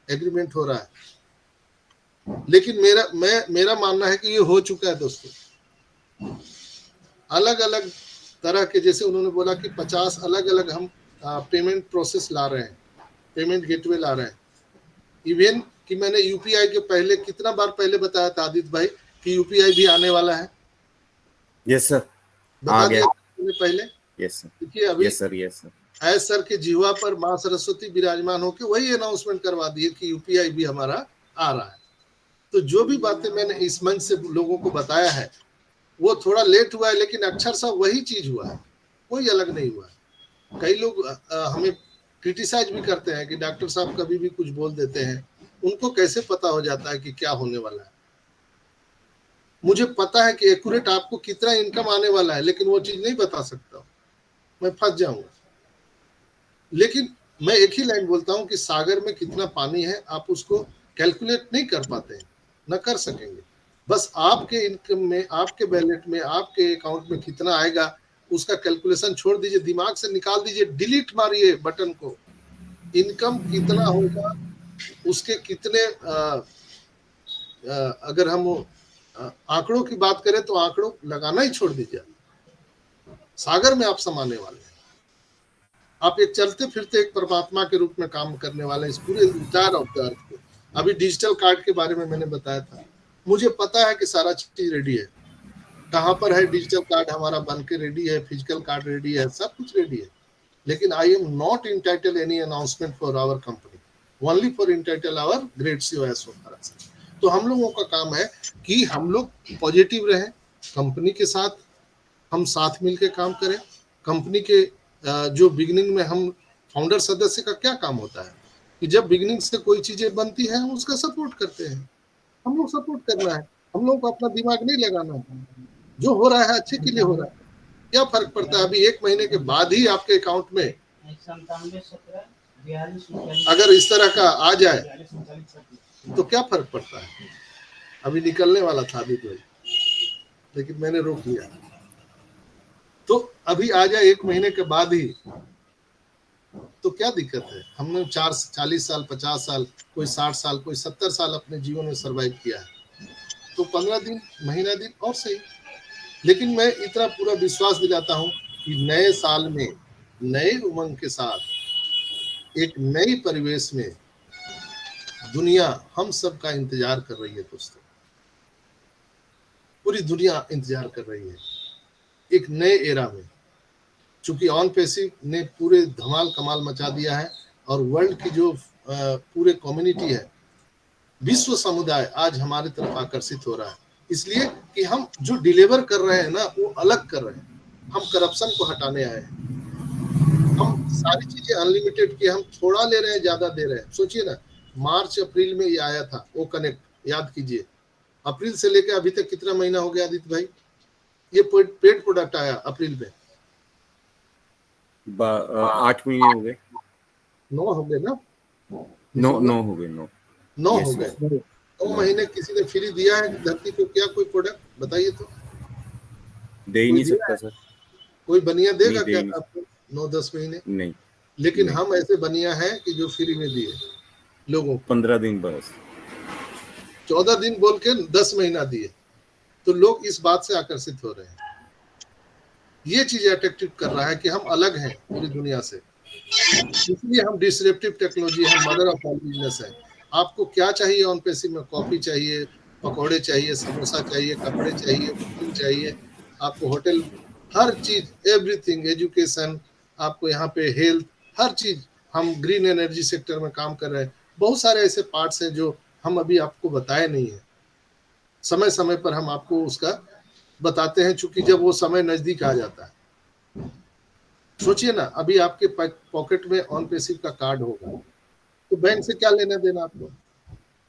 एग्रीमेंट हो रहा है। लेकिन मेरा मानना है कि ये हो चुका है दोस्तों। अलग अलग तरह के, जैसे उन्होंने बोला कि 50 अलग अलग हम पेमेंट प्रोसेस ला रहे हैं, पेमेंट गेटवे ला रहे हैं। इवन कि मैंने यूपीआई के पहले कितना बार पहले बताया था आदित्य भाई कि यूपीआई भी आने वाला है। यस सर, बता दिया पहले। यस सर, देखिए अभी yes sir, yes sir, S sir के जीवा पर माँ सरस्वती विराजमान होकर वही अनाउंसमेंट करवा दिए कि यूपीआई भी हमारा आ रहा है। तो जो भी बातें मैंने इस मंच से लोगों को बताया है वो थोड़ा लेट हुआ है, लेकिन अक्षर सा वही चीज हुआ है, कोई अलग नहीं हुआ है। कई लोग हमें क्रिटिसाइज भी करते हैं कि डॉक्टर साहब कभी भी कुछ बोल देते हैं, उनको कैसे पता हो जाता है कि क्या होने वाला है। मुझे पता है कि एक्यूरेट आपको कितना इनकम आने वाला है, लेकिन वो चीज नहीं बता सकता, मैं फंस जाऊंगा। लेकिन मैं एक ही लाइन बोलता हूं कि सागर में कितना पानी है आप उसको कैलकुलेट नहीं कर पाते हैं, न कर सकेंगे। बस आपके इनकम में, आपके बैलेट में, आपके अकाउंट में कितना आएगा उसका कैलकुलेशन छोड़ दीजिए, दिमाग से निकाल दीजिए, डिलीट मारिए बटन को। इनकम कितना होगा उसके कितने अगर हम आंकड़ों की बात करें तो आंकड़ों लगाना ही छोड़ दीजिए। सागर में आप समाने वाले हैं, आप एक चलते फिरते एक परमात्मा के रूप में काम करने वाले इस पूरे इंटायर ऑफ द अर्थ को। अभी डिजिटल कार्ड के बारे में मैंने बताया था, मुझे पता है कि सारा चीज रेडी है। कहाँ पर है डिजिटल कार्ड हमारा बन के रेडी है, फिजिकल कार्ड रेडी है, सब कुछ रेडी है। लेकिन I am not entitle any announcement for our company, only for entitle our great CEO S Mufara sir. तो हम लोगों का काम है कि हम लोग पॉजिटिव रहें, कंपनी के साथ हम साथ मिलकर काम करें। कंपनी के जो बिगिनिंग में हम फाउंडर सदस्य का क्या काम होता है कि जब बिगिनिंग से कोई चीजें बनती है हम उसका सपोर्ट करते हैं। हम लोग सपोर्ट करना है, हम लोग को अपना दिमाग नहीं लगाना है। जो हो रहा है अच्छे के लिए हो रहा है, क्या फर्क पड़ता है। अभी 1 महीने के बाद ही आपके अकाउंट में अगर इस तरह का आ जाए तो क्या फर्क पड़ता है। अभी निकलने वाला था आदित्य भाई, लेकिन मैंने रोक लिया। तो अभी आ जाए 1 महीने के बाद ही तो क्या दिक्कत है। हमने 40 साल, 50 साल, कोई 60 साल, कोई 70 साल अपने जीवन में सरवाइव किया है। तो 15 दिन, महीना दिन और सही, लेकिन मैं इतना पूरा विश्वास दिलाता हूं कि नए साल में नए उमंग के साथ एक नई परिवेश में दुनिया हम सब का इंतजार कर रही है दोस्तों। पूरी दुनिया इंतजार कर रही है एक नए एरा में। चूंकि ऑन पैसिव ने पूरे धमाल कमाल मचा दिया है और वर्ल्ड की जो पूरे कम्युनिटी है, विश्व समुदाय आज हमारी तरफ आकर्षित हो रहा है, इसलिए कि हम जो डिलीवर कर रहे हैं ना वो अलग कर रहे हैं। हम करप्शन को हटाने आए हैं, हम सारी चीजें अनलिमिटेड की, हम थोड़ा ले रहे हैं ज्यादा दे रहे हैं। सोचिए ना, मार्च अप्रैल में ये आया था वो कनेक्ट, याद कीजिए। अप्रैल से लेकर अभी तक कितना महीना हो गया आदित्य भाई, ये पेड प्रोडक्ट आया अप्रैल में 8 महीने हो गए, 9 हो गए ना, 9 हो गए, 9 हो गए। 9 महीने किसी ने फ्री दिया है धरती को क्या कोई प्रोडक्ट बताइए तो। दे ही नहीं सकता सर, कोई बनिया देगा क्या आपको 9-10 महीने? नहीं। लेकिन नहीं। हम ऐसे बनिया हैं कि जो फ्री में दिए लोगों को 15 दिन बस, 14 दिन बोल के 10 महीना दिए। तो लोग इस बात से आकर्षित हो रहे हैं। ये चीज अट्रैक्टिव कर रहा है कि हम अलग हैं पूरी दुनिया से, इसलिए हम डिसरप्टिव टेक्नोलॉजी है, मदर ऑफ ऑल बिजनेस है। आपको क्या चाहिए ऑन पेसी में? कॉफी चाहिए, पकौड़े चाहिए, समोसा चाहिए, कपड़े चाहिए, बुकिंग चाहिए, आपको होटल, हर चीज, एवरीथिंग, एजुकेशन, आपको यहाँ पे हेल्थ, हर चीज। हम ग्रीन एनर्जी सेक्टर में काम कर रहे हैं। बहुत सारे ऐसे पार्ट्स हैं जो हम अभी आपको बताए नहीं है, समय समय पर हम आपको उसका बताते हैं, चूंकि जब वो समय नजदीक आ जाता है। सोचिए ना, अभी आपके पॉकेट में ऑन पेसिव का कार्ड होगा तो बैंक से क्या लेना देना आपको?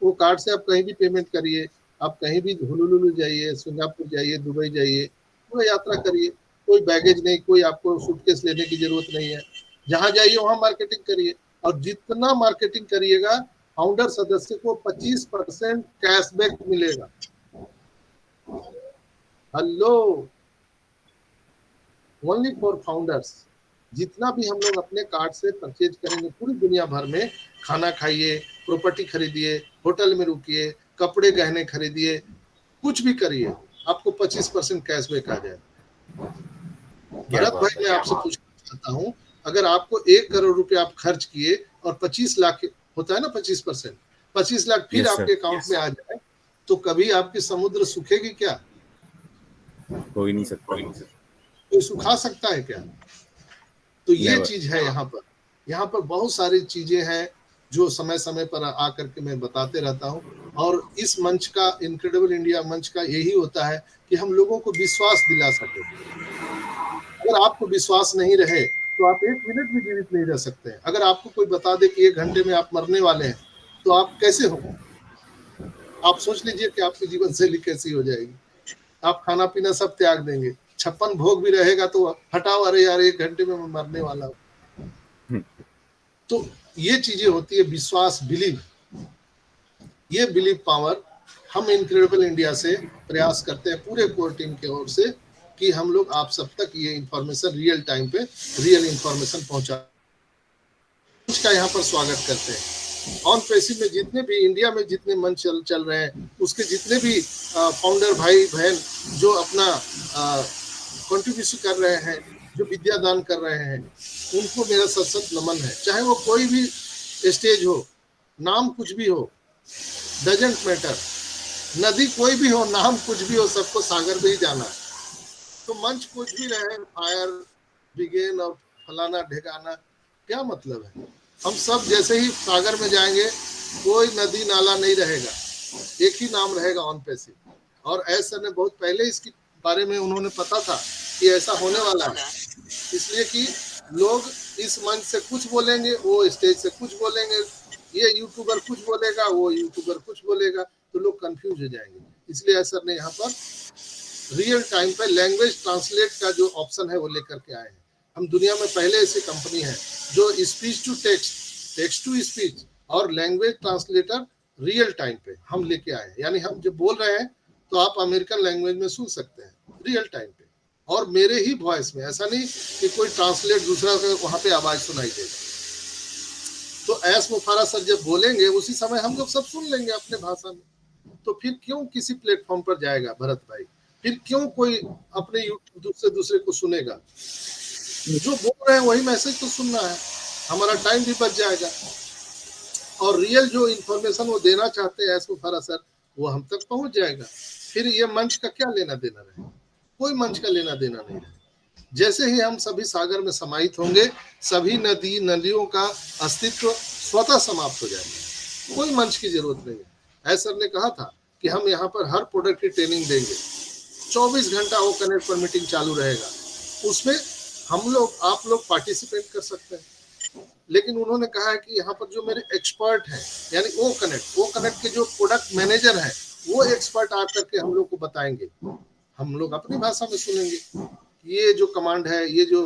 वो कार्ड से आप कहीं भी पेमेंट करिए, आप कहीं भी हुलुलुलु जाइए, सिंगापुर जाइए, दुबई जाइए, पूरा यात्रा करिए, कोई बैगेज नहीं, कोई आपको सूटकेस लेने की जरूरत नहीं है। जहां जाइए वहां मार्केटिंग करिए, और जितना मार्केटिंग करिएगा फाउंडर सदस्य को 25% कैशबैक मिलेगा। Hello, only for founders. जितना भी हम लोग अपने कार्ड से परचेज करेंगे पूरी दुनिया भर में, खाना खाइए, प्रॉपर्टी खरीदिए, होटल में रुकिए, कपड़े गहने खरीदिए, कुछ भी करिए, आपको 25% कैशबैक आ जाए। क्या भरत बात भाई, मैं है। आपसे पूछना चाहता हूँ, अगर आपको 1 करोड़ रुपए आप खर्च किए और 25 लाख होता है ना, 25%, 25 लाख फिर यस सर, आपके अकाउंट में आ जाए, तो कभी आपकी समुद्र सूखेगी क्या? हो ही नहीं सकता। कोई सुखा सकता है क्या? तो ये नेवर। चीज है यहाँ पर बहुत सारी चीजें हैं जो समय समय पर आकर के मैं बताते रहता हूँ। और इस मंच का, इनक्रेडिबल इंडिया मंच का यही होता है कि हम लोगों को विश्वास दिला सके। अगर आपको विश्वास नहीं रहे तो आप 1 मिनट भी जीवित नहीं रह सकते हैं। अगर आपको कोई बता दे कि 1 घंटे में आप मरने वाले हैं, तो आप कैसे हो? आप सोच लीजिए कि आपकी जीवन शैली कैसी हो जाएगी। आप खाना पीना सब त्याग देंगे, 56 भोग भी रहेगा तो हटाओ, अरे यार 1 घंटे में मैं मरने वाला हूँ। तो ये चीजें होती है, विश्वास, बिलीव, ये बिलीव पावर हम इनक्रेडिबल इंडिया से प्रयास करते हैं पूरे कोर टीम की ओर से कि हम लोग आप सब तक ये इंफॉर्मेशन रियल टाइम पे, रियल इंफॉर्मेशन पहुंचा का यहाँ पर स्वागत करते हैं। ऑन पेसी में जितने भी इंडिया में जितने मंच चल रहे हैं, उसके जितने भी फाउंडर भाई बहन जो अपना कंट्रीब्यूशन कर रहे हैं, जो विद्या दान कर रहे हैं, उनको मेरा सत सत नमन है। चाहे वो कोई भी स्टेज हो, नाम कुछ भी हो, डजेंट मैटर, नदी कोई भी हो, नाम कुछ भी हो, सबको सागर में ही जाना। तो मंच कुछ भी रहे, फायर ब्रिगेड और फलाना ढेकाना, क्या मतलब है? हम सब जैसे ही सागर में जाएंगे, कोई नदी नाला नहीं रहेगा, एक ही नाम रहेगा, ऑन पेसी। और एस सर ने बहुत पहले इसके बारे में उन्होंने पता था कि ऐसा होने वाला है, इसलिए कि लोग इस मंच से कुछ बोलेंगे, वो स्टेज से कुछ बोलेंगे, ये यूट्यूबर कुछ बोलेगा, वो यूट्यूबर कुछ बोलेगा, तो लोग कंफ्यूज हो जाएंगे। इसलिए एस सर ने यहाँ पर रियल टाइम पे लैंग्वेज ट्रांसलेट का जो ऑप्शन है वो लेकर के आए हैं। हम दुनिया में पहले ऐसी कंपनी है जो speech to text, text to speech और लैंग्वेज ट्रांसलेटर रियल टाइम पे हम लेके आए हैं। यानी हम जब बोल रहे हैं तो आप अमेरिकन लैंग्वेज में सुन सकते हैं रियल टाइम पे, और मेरे ही वॉइस में, ऐसा नहीं कि कोई ट्रांसलेट दूसरा वहां पे आवाज सुनाई देगा। तो एस मुफारा सर जब बोलेंगे उसी समय हम लोग सब सुन लेंगे अपने भाषा में। तो फिर क्यों किसी प्लेटफॉर्म पर जाएगा भरत भाई? फिर क्यों कोई अपने दूसरे को सुनेगा? जो बोल रहे हैं वही मैसेज तो सुनना है, हमारा टाइम भी बच जाएगा। और रियल जो इंफॉर्मेशन वो देना चाहते हैं एस मुफारा सर, वो हम तक पहुंच जाएगा। फिर ये मंच का क्या लेना देना रहे? कोई मंच का लेना देना नहीं रहे। जैसे ही हम सभी सागर में समाहित होंगे, सभी नदी नदियों का अस्तित्व स्वतः समाप्त हो जाएगा, कोई मंच की जरूरत नहीं है। एस सर ने कहा था कि हम यहाँ पर हर प्रोडक्ट की ट्रेनिंग देंगे, 24 घंटा वो कनेक्ट पर मीटिंग चालू रहेगा, उसमें हम लोग, आप लोग पार्टिसिपेट कर सकते हैं। लेकिन उन्होंने कहा है कि यहाँ पर जो मेरे एक्सपर्ट हैं, यानी वो कनेक्ट के जो प्रोडक्ट मैनेजर हैं, वो एक्सपर्ट आकर के हम लोग को बताएंगे, हम लोग अपनी भाषा में सुनेंगे। ये जो कमांड है, ये जो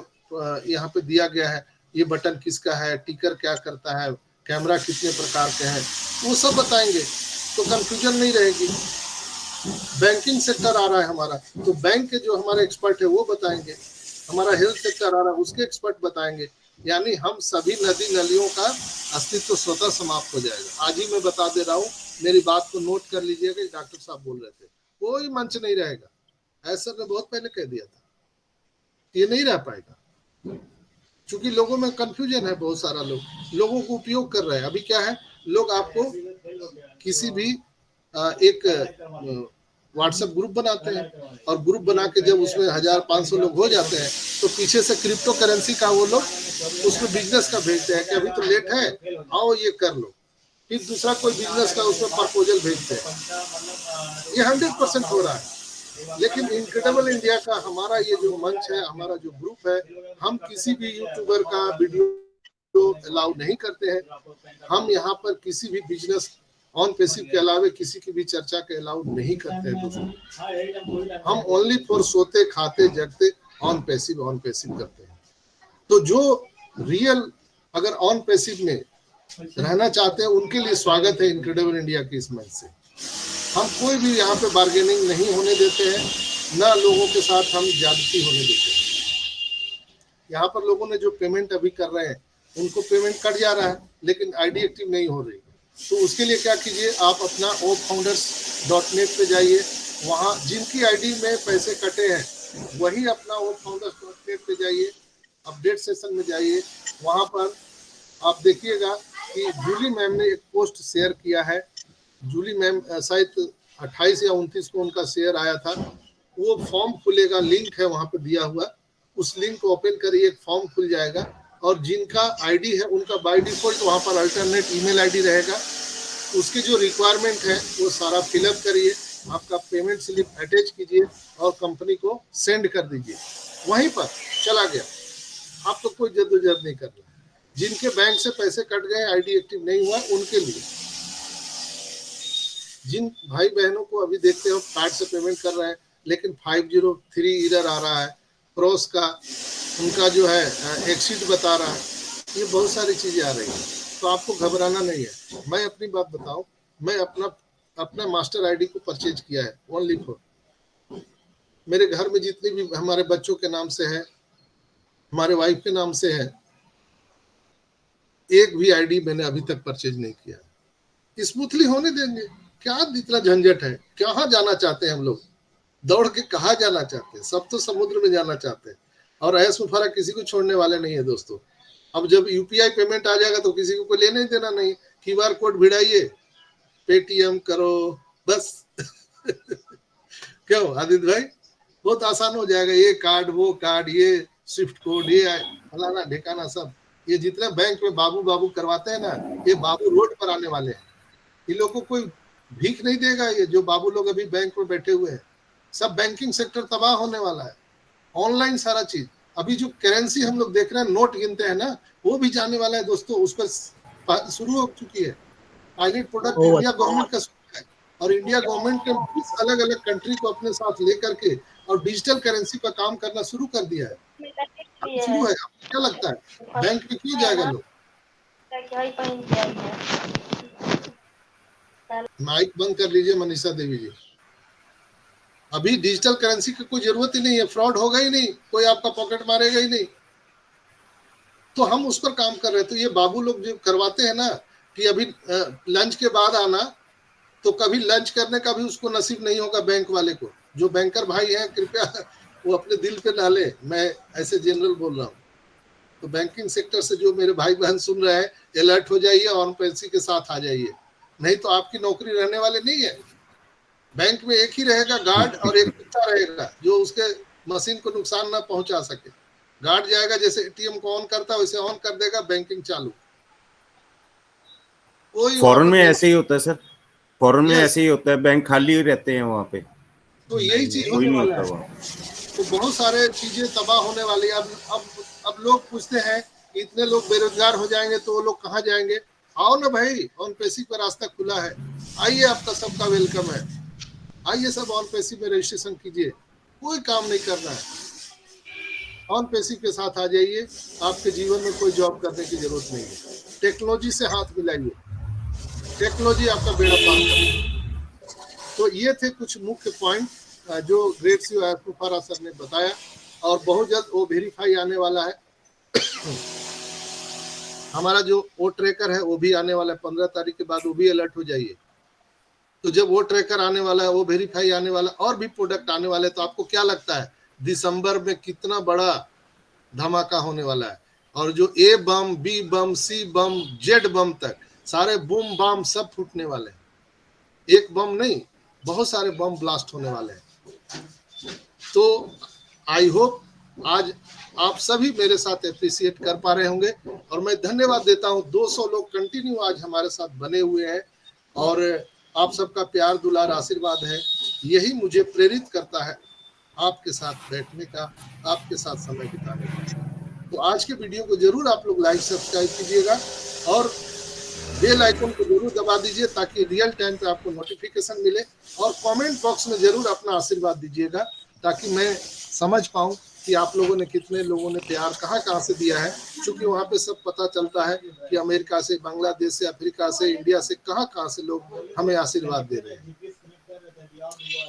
यहाँ पे दिया गया है, ये बटन किसका है, टिकर क्या करता है, कैमरा कितने प्रकार के हैं, वो सब बताएंगे, तो कंफ्यूजन नहीं रहेगी। बैंकिंग सेक्टर आ रहा है हमारा, तो बैंक के जो हमारे एक्सपर्ट है वो बताएंगे, हमारा हेल्थ सेक्टर आ रहा है उसके एक्सपर्ट बताएंगे। यानी हम सभी नदी नलियों का अस्तित्व स्वतः समाप्त हो जाएगा। आज ही मैं बता दे रहा हूँ, मेरी बात को नोट कर लीजिएगा, डॉक्टर साहब बोल रहे थे, कोई मंच नहीं रहेगा, ऐसा ने बहुत पहले कह दिया था। ये नहीं रह पाएगा, क्योंकि लोगों में कंफ्यूजन है। बहुत सारा लोगों को उपयोग कर रहे हैं। अभी क्या है, लोग आपको किसी भी एक व्हाट्सएप ग्रुप बनाते हैं और ग्रुप बना के जब उसमें 1000-500 लोग हो जाते हैं तो पीछे से क्रिप्टो करेंसी का वो लोग उसमें बिजनेस का भेजते हैं कि अभी तो लेट है, आओ ये कर लो। फिर दूसरा कोई बिजनेस का उसमें प्रपोजल भेजते हैं। ये 100% हो रहा है। लेकिन इनक्रेडिबल इंडिया का हमारा ये जो मंच है, हमारा जो ग्रुप है, हम किसी भी यूट्यूबर का वीडियो अलाउ नहीं करते हैं। हम यहाँ पर किसी भी बिजनेस ऑन पैसिव के अलावा किसी की भी चर्चा के अलाउ नहीं करते हैं दोस्तों। हम ओनली फॉर सोते खाते जगते ऑन पैसिव करते हैं। तो जो रियल अगर ऑन पैसिव में रहना चाहते हैं उनके लिए स्वागत है इनक्रेडिबल इंडिया की इस मंच से। हम कोई भी यहाँ पे बार्गेनिंग नहीं होने देते हैं, ना लोगों के साथ हम ज्यादती होने देते हैं। यहाँ पर लोगों ने जो पेमेंट अभी कर रहे हैं उनको पेमेंट कट जा रहा है, लेकिन आईडी एक्टिव नहीं हो रही। तो उसके लिए क्या कीजिए, आप अपना ofounders.net पे जाइए, वहाँ जिनकी आईडी में पैसे कटे हैं वही अपना ofounders.net पे जाइए, अपडेट सेशन में जाइए। वहाँ पर आप देखिएगा कि जूली मैम ने एक पोस्ट शेयर किया है। जूली मैम शायद 28 या 29 को उनका शेयर आया था। वो फॉर्म खुलेगा, लिंक है वहाँ पर दिया हुआ, उस लिंक को ओपन करिए, एक फॉर्म खुल जाएगा और जिनका आईडी है उनका बाय डिफॉल्ट वहाँ पर अल्टरनेट ईमेल आईडी रहेगा। उसकी जो रिक्वायरमेंट है वो सारा फिलअप करिए, आपका पेमेंट स्लिप अटैच कीजिए और कंपनी को सेंड कर दीजिए। वहीं पर चला गया, आपको कोई जद्दोजहद नहीं करना। जिनके बैंक से पैसे कट गए, आईडी एक्टिव नहीं हुआ, उनके लिए, जिन भाई बहनों को अभी देखते हो कार्ड से पेमेंट कर रहे हैं लेकिन 503 इधर आ रहा है, क्रॉस का उनका जो है एक्सिट बता रहा है, ये बहुत सारी चीजें आ रही हैं। तो आपको घबराना नहीं है। मैं अपनी बात बताऊं, मैं अपना मास्टर आईडी को परचेज किया है ओनली फॉर मेरे घर में जितने भी हमारे बच्चों के नाम से है, हमारे वाइफ के नाम से है, एक भी आईडी मैंने अभी तक परचेज नहीं किया। स्मूथली होने देंगे, क्या इतना झंझट है? कहाँ जाना चाहते हैं हम लोग? दौड़ के कहाँ जाना चाहते हैं? सब तो समुद्र में जाना चाहते हैं और ऐश मुफारा किसी को छोड़ने वाले नहीं है दोस्तों। अब जब यूपीआई पेमेंट आ जाएगा तो किसी को कोई लेने ही देना नहीं। क्यूआर कोड भिड़ाइए, पेटीएम करो, बस क्यों आदित्य भाई, बहुत आसान हो जाएगा। ये कार्ड, वो कार्ड, ये स्विफ्ट कोड, ये फलाना ढिकाना, सब ये जितने बैंक में बाबू बाबू करवाते हैं ना, ये बाबू रोड पर आने वाले हैं। इन लोगों को कोई भीख नहीं देगा। ये जो बाबू लोग अभी बैंक में बैठे हुए हैं, सब बैंकिंग सेक्टर तबाह होने वाला है। ऑनलाइन सारा चीज, अभी जो करेंसी हम लोग देख रहे हैं, नोट गिनते हैं ना, वो भी जाने वाला है दोस्तों। उस पर शुरू हो चुकी है पायलट प्रोडक्ट, इंडिया गवर्नमेंट का है और इंडिया गवर्नमेंट ने 20 अलग अलग कंट्री को अपने साथ लेकर के और डिजिटल करेंसी पर काम करना शुरू कर दिया है। शुरू है। क्या लगता है बैंक में क्यों जाएगा लोग? माइक बंद कर लीजिए मनीषा देवी जी। अभी डिजिटल करेंसी की कोई जरूरत ही नहीं है, फ्रॉड होगा ही नहीं, कोई आपका पॉकेट मारेगा ही नहीं। तो हम उस पर काम कर रहे हैं। तो ये बाबू लोग जो करवाते हैं ना कि अभी लंच के बाद आना, तो कभी लंच करने का भी उसको नसीब नहीं होगा बैंक वाले को। जो बैंकर भाई हैं कृपया वो अपने दिल पे ना ले, मैं ऐसे जनरल बोल रहा हूँ। तो बैंकिंग सेक्टर से जो मेरे भाई बहन सुन रहे हैं, अलर्ट हो जाइए, ऑन पैसी के साथ आ जाइए, नहीं तो आपकी नौकरी रहने वाले नहीं है। बैंक में एक ही रहेगा गार्ड और एक कुत्ता रहेगा जो उसके मशीन को नुकसान ना पहुंचा सके। गार्ड जाएगा, जैसे एटीएम को ऑन करता है वैसे ऑन कर देगा, बैंकिंग चालू। फॉरेन में ऐसे ही होता है सर, फॉरेन में ऐसे ही होता है, बैंक खाली रहते हैं वहाँ पे। तो यही चीज होने वाला है। तो बहुत सारे चीजें तबाह होने वाली है। अब लोग पूछते हैं कि इतने लोग बेरोजगार हो जाएंगे तो वो लोग कहाँ जाएंगे? आओ ना भाई, ऑन पैसी का रास्ता खुला है, आइए, आपका सबका वेलकम है। आइए सब ऑन पैसी में रजिस्ट्रेशन कीजिए, कोई काम नहीं करना है, ऑन पैसी के साथ आ जाइए। आपके जीवन में कोई जॉब करने की जरूरत नहीं है। टेक्नोलॉजी से हाथ मिलाइए, टेक्नोलॉजी आपका बेड़ा पार करेगी। तो ये थे कुछ मुख्य पॉइंट जो great CEO S Mufara sir ने बताया, और बहुत जल्द वो वेरीफाई आने वाला है। हमारा जो वो ट्रैकर है वो भी आने वाला है 15 तारीख के बाद, वो भी अलर्ट हो जाइए। तो जब वो ट्रैकर आने वाला है, वो वेरीफाई आने वाला, और भी प्रोडक्ट आने वाले, तो आपको क्या लगता है दिसंबर में कितना बड़ा धमाका होने वाला है। और जो ए बम, बी बम, सी बम, जेड बम तक सारे बूम बम सब फूटने वाले हैं। एक बम नहीं, बहुत सारे बम ब्लास्ट होने वाले हैं। तो आई होप आज आप सभी मेरे साथ एप्रिशिएट कर पा रहे होंगे और मैं धन्यवाद देता हूं। 200 लोग कंटिन्यू आज हमारे साथ बने हुए हैं और आप सबका प्यार, दुलार, आशीर्वाद है, यही मुझे प्रेरित करता है आपके साथ बैठने का, आपके साथ समय बिताने का। तो आज के वीडियो को जरूर आप लोग लाइक, सब्सक्राइब कीजिएगा और बेल आइकन को जरूर दबा दीजिए ताकि रियल टाइम पे आपको नोटिफिकेशन मिले। और कमेंट बॉक्स में जरूर अपना आशीर्वाद दीजिएगा ताकि मैं समझ पाऊं कि आप लोगों ने कितने लोगों ने प्यार कहाँ से दिया है, क्योंकि वहाँ पे सब पता चलता है कि अमेरिका से, बांग्लादेश से, अफ्रीका से, इंडिया से, कहाँ से लोग हमें आशीर्वाद दे रहे हैं।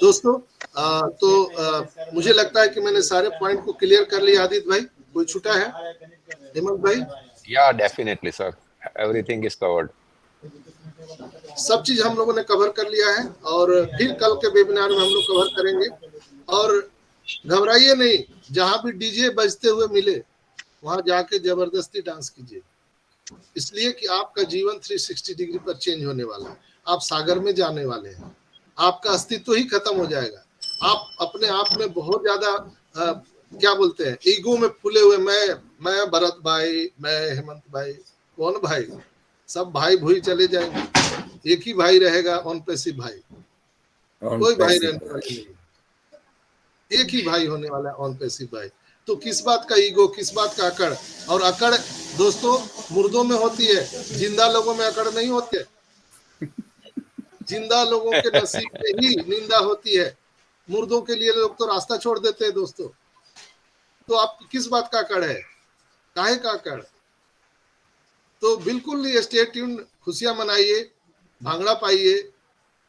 दोस्तों मुझे लगता है कि मैंने सारे पॉइंट को क्लियर कर लिया। आदित्य भाई, कोई छूटा है? हेमंत भाई? Yeah, definitely, sir. Everything is covered. सब चीज हम लोगों ने कवर कर लिया है और फिर कल के वेबिनार में हम लोग कवर करेंगे। और घबराइए नहीं, जहां भी डीजे बजते हुए मिले वहां जाके जबरदस्ती डांस कीजिए, इसलिए कि आपका जीवन 360 डिग्री पर चेंज होने वाला है। आप सागर में जाने वाले हैं, आपका अस्तित्व ही खत्म हो जाएगा। आप अपने आप में बहुत ज्यादा क्या बोलते हैं, ईगो में फूले हुए, मैं भरत भाई, मैं हेमंत भाई, कौन भाई, सब भाई भूई चले जाएंगे। एक ही भाई रहेगा, ऑन पैसिव भाई, कोई भाई रहने वाला नहीं, एक ही भाई होने वाला है, ऑन पैसिव भाई। तो किस बात का ईगो, किस बात का अकड़? और अकड़ दोस्तों मुर्दों में होती है, जिंदा लोगों में अकड़ नहीं होती है। जिंदा लोगों के नसीब में ही निंदा होती है, मुर्दों के लिए लोग तो रास्ता छोड़ देते हैं दोस्तों। तो आप किस बात का अकड़ है, काहे का अकड़? तो बिल्कुल स्टे ट्यून, खुशियां मनाइए, भांगड़ा पाइए।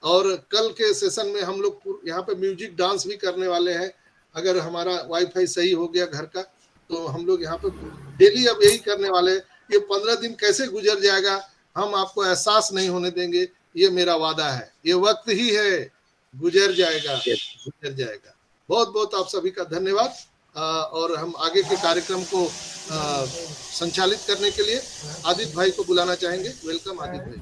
और कल के सेशन में हम लोग यहाँ पे म्यूजिक डांस भी करने वाले हैं। अगर हमारा वाईफाई सही हो गया घर का, तो हम लोग यहाँ पे डेली अब यही करने वाले हैं। ये 15 दिन कैसे गुजर जाएगा हम आपको एहसास नहीं होने देंगे, ये मेरा वादा है। ये वक्त ही है, गुजर जाएगा, गुजर जाएगा। बहुत बहुत आप सभी का धन्यवाद। और हम आगे के कार्यक्रम को संचालित करने के लिए आदित्य भाई को बुलाना चाहेंगे। वेलकम आदित्य भाई।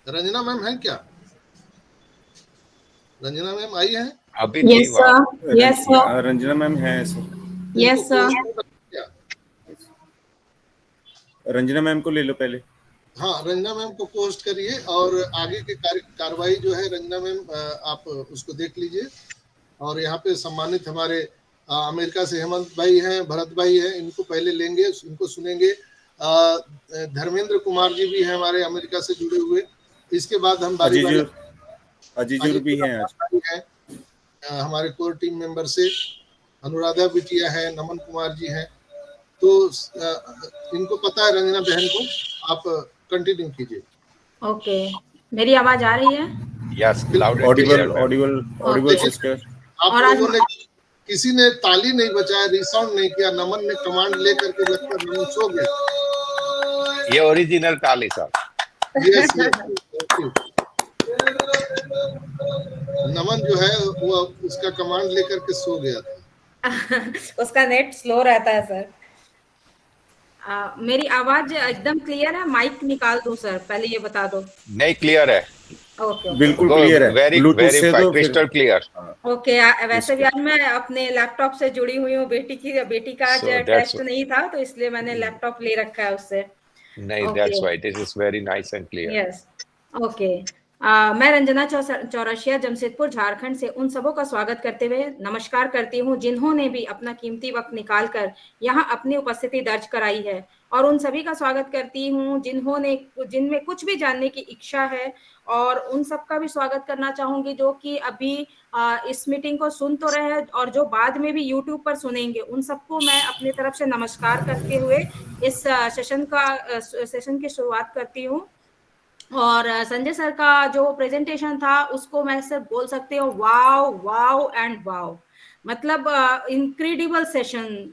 रंजना मैम है क्या? रंजना मैम आई है अभी? Yes, sir. Yes, sir. Ranjana ma'am है sir. Yes, sir. Ranjana ma'am को ले लो पहले। हाँ, रंजना मैम को पोस्ट करिए और आगे के कार्रवाई जो है रंजना मैम आप उसको देख लीजिए। और यहाँ पे सम्मानित हमारे अमेरिका से हेमंत भाई हैं, भरत भाई हैं, इनको पहले लेंगे, इनको सुनेंगे। धर्मेंद्र कुमार जी भी हैं हमारे अमेरिका से जुड़े हुए। इसके बाद हम अजीजुर भी हैं आज। हमारे कोर टीम मेंबर से अनुराधा बिटिया है, नमन कुमार जी हैं। तो इनको पता है रंजना बहन को। आप कंटिन्यू कीजिए। ओके, मेरी आवाज आ रही है? Yes, loud and clear, ma'am. Audible sister. आप लोगों ने किसी ने ताली नहीं बजाया, रिसाउंड नहीं किया। नमन ने कमांड लेकर के लगता है नमन सो गया। ये ओरिजिनल ताली सर। यस, नमन जो है वो उसका कमांड लेकर के सो गया था। उसका नेट स्लो रहता है सर। मेरी आवाज एकदम क्लियर है? माइक निकाल दूं सर, पहले ये बता दो। नहीं, क्लियर है। ओके, बिल्कुल क्लियर है, वेरी क्रिस्टल क्लियर। ओके। वैसे भी आज मैं अपने लैपटॉप से जुड़ी हुई हूँ। बेटी का आज टेस्ट नहीं था, तो इसलिए मैंने लैपटॉप ले रखा है उससे। नहीं, that's why this is very nice and clear. Yes, okay. मैं रंजना चौरसिया, जमशेदपुर, झारखंड से उन सबों का स्वागत करते हुए नमस्कार करती हूँ जिन्होंने भी अपना कीमती वक्त निकालकर यहाँ अपनी उपस्थिति दर्ज कराई है। और उन सभी का स्वागत करती हूँ जिनमें कुछ भी जानने की इच्छा है, और उन सब का भी स्वागत करना चाहूंगी जो कि अभी इस मीटिंग को सुन तो रहे हैं और जो बाद में भी यूट्यूब पर सुनेंगे। उन सबको मैं अपनी तरफ से नमस्कार करते हुए इस सेशन की शुरुआत करती हूँ। और संजय सर का जो प्रेजेंटेशन था उसको मैं सिर्फ बोल सकती हूँ वाव वाव एंड वाव। मतलब इनक्रेडिबल सेशन,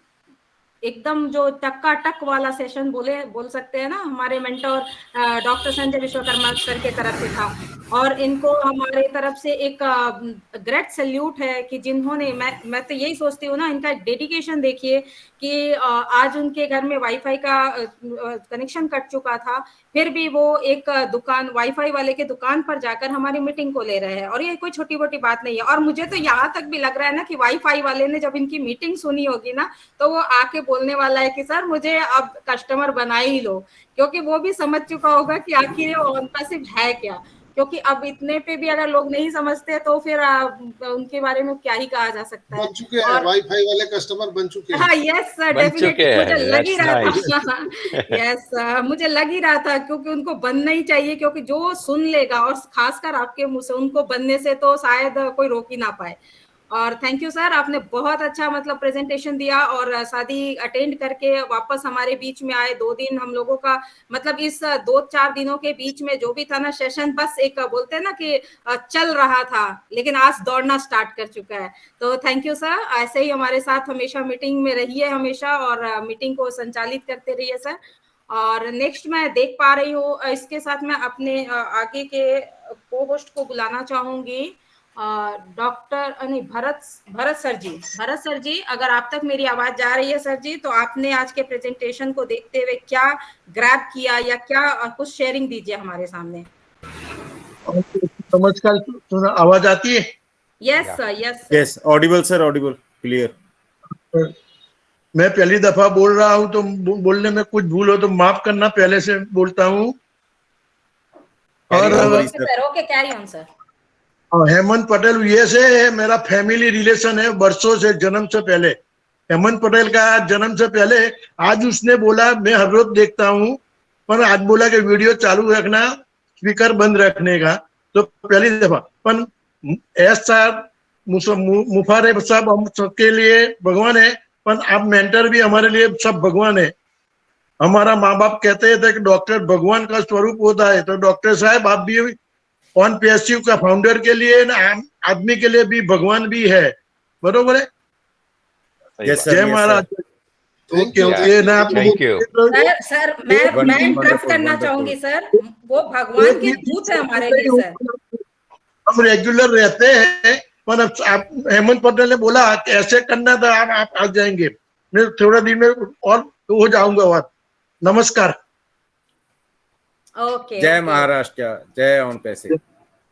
एकदम जो टक्का टक वाला सेशन बोल सकते हैं ना, हमारे mentor doctor Sanjay Vishwakarma sir के तरफ से था। और इनको हमारे तरफ से एक ग्रेट सैल्यूट है कि जिन्होंने, मैं तो यही सोचती हूँ ना, इनका डेडिकेशन देखिए कि आज उनके घर में वाईफाई का कनेक्शन कट चुका था, फिर भी वो एक दुकान, वाईफाई वाले के दुकान पर जाकर हमारी मीटिंग को ले रहे हैं, और ये कोई छोटी मोटी बात नहीं है। और मुझे तो यहाँ तक भी लग रहा है ना कि वाईफाई वाले ने जब इनकी मीटिंग सुनी होगी ना, तो वो आके बोलने वाला है कि सर मुझे अब कस्टमर बना ही लो, क्योंकि वो भी समझ चुका होगा कि आखिर ये OnePassive है क्या। क्योंकि अब इतने पे भी अगर लोग नहीं समझते तो फिर उनके बारे में क्या ही कहा जा सकता है। बन चुके हैं, वाईफाई वाले कस्टमर बन चुके हैं। हाँ, यस सर, डेफिनेटली मुझे लग ही रहा था। यस, मुझे लग ही रहा था, क्योंकि उनको बनना ही चाहिए, क्योंकि जो सुन लेगा, और खासकर आपके मुंह से, उनको बनने से तो शायद कोई रोक ही ना पाए। और थैंक यू सर, आपने बहुत अच्छा मतलब प्रेजेंटेशन दिया, और शादी अटेंड करके वापस हमारे बीच में आए। 2 दिन हम लोगों का मतलब इस 2-4 दिनों के बीच में जो भी था ना सेशन, बस एक बोलते हैं ना कि चल रहा था, लेकिन आज दौड़ना स्टार्ट कर चुका है। तो थैंक यू सर, ऐसे ही हमारे साथ हमेशा मीटिंग में रहिए हमेशा, और मीटिंग को संचालित करते रहिए सर। और नेक्स्ट मैं देख पा रही हूँ, इसके साथ मैं अपने आगे के को होस्ट को बुलाना चाहूंगी, डॉक्टर नहीं, भरत सर जी, अगर आप तक मेरी आवाज जा रही है सर जी, तो आपने आज के प्रेजेंटेशन को देखते हुए क्या ग्रैब किया, या क्या कुछ शेयरिंग दीजिए हमारे सामने। नमस्कार, सुना आवाज आती है? Yes sir, yes yes, Audible sir, Audible, clear. मैं पहली दफा बोल रहा हूँ, तो बोलने में कुछ भूल हो तो माफ करना, पहले से बोलता हूँ। और okay, carry on sir. Hemant Patel USA है, मेरा फैमिली रिलेशन है वर्षों से, जन्म से पहले। हेमंत पटेल का जन्म से पहले, आज उसने बोला, मैं हर रोज देखता हूँ, पर आज बोला कि वीडियो चालू रखना, स्पीकर बंद रखने का, तो पहली दफा। पर ऐसा मुफारे साहब हम सबके लिए भगवान है, पर आप मेंटर भी हमारे लिए सब भगवान है। हमारा माँ बाप कहते थे कि डॉक्टर भगवान का स्वरूप होता है, तो डॉक्टर साहब आप भी OnePassive का फाउंडर के लिए, आम आदमी के लिए भी भगवान भी है, बरोबर है? जय महाराज। ओके ना, थैंक यू सर, मैं इंटरप्ट करना चाहूंगी सर, वो भगवान के दूत है हमारे लिए सर। हम रेगुलर रहते हैं, पर अब आप, हेमंत पटेल ने बोला कि ऐसे करना था, आप आ जाएंगे, मैं थोड़ा दिन में और हो जाऊंगा। और नमस्कार। ओके, जय महाराष्ट्र, जय OnePassive।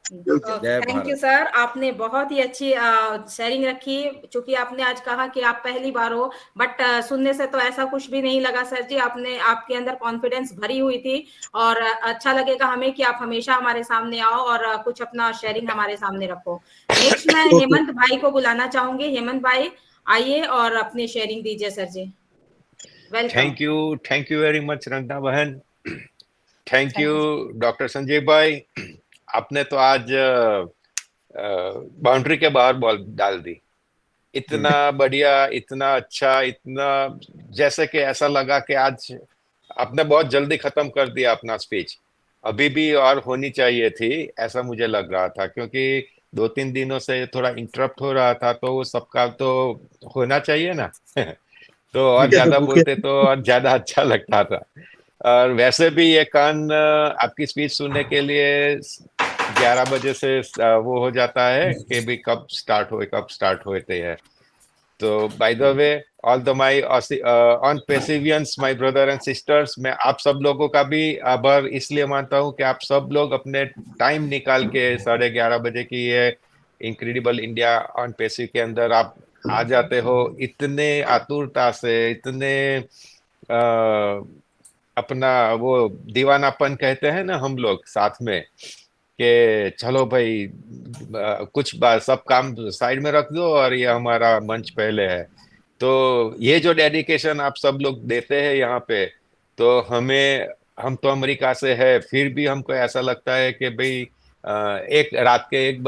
थैंक यू सर, आपने बहुत ही अच्छी शेयरिंग रखी। चूंकि आपने आज कहा कि आप पहली बार हो, बट सुनने से तो ऐसा कुछ भी नहीं लगा सर जी, आपके अंदर कॉन्फिडेंस भरी हुई थी, और अच्छा लगेगा हमें कि आप हमेशा हमारे सामने आओ और कुछ अपना शेयरिंग हमारे सामने रखो। नेक्स्ट मैं हेमंत भाई को बुलाना चाहूंगी। हेमंत भाई आइए और अपनी शेयरिंग दीजिए sir ji. Welcome. Thank you very much Ranjana बहन, थैंक यू डॉक्टर संजय भाई। आपने तो आज बाउंड्री के बाहर बॉल डाल दी, इतना बढ़िया, इतना अच्छा, इतना जैसे कि ऐसा लगा कि आज आपने बहुत जल्दी खत्म कर दिया अपना स्पीच। अभी भी और होनी चाहिए थी, ऐसा मुझे लग रहा था, क्योंकि 2-3 दिनों से थोड़ा इंटरप्ट हो रहा था, तो वो सबका तो होना चाहिए ना। तो और ज्यादा बोलते तो और ज्यादा अच्छा लगता था। और वैसे भी ये कान आपकी स्पीच सुनने के लिए 11 बजे से वो हो जाता है कि भी कब स्टार्ट होते हैं। तो by the way, all the my OnePassivians, my brother and sisters, मैं आप सब लोगों का भी आभार इसलिए मानता हूं कि आप सब लोग अपने टाइम निकाल के 11:30 बजे की ये इनक्रेडिबल इंडिया OnePassive के अंदर आप आ जाते हो, इतने आतुरता से, इतने अपना वो दीवानापन कहते हैं ना हम लोग साथ में, कि चलो भाई कुछ सब काम साइड में रख दो और ये हमारा मंच पहले है। तो ये जो डेडिकेशन आप सब लोग देते हैं यहाँ पे, तो हम तो अमेरिका से है, फिर भी हमको ऐसा लगता है कि भाई एक रात के 1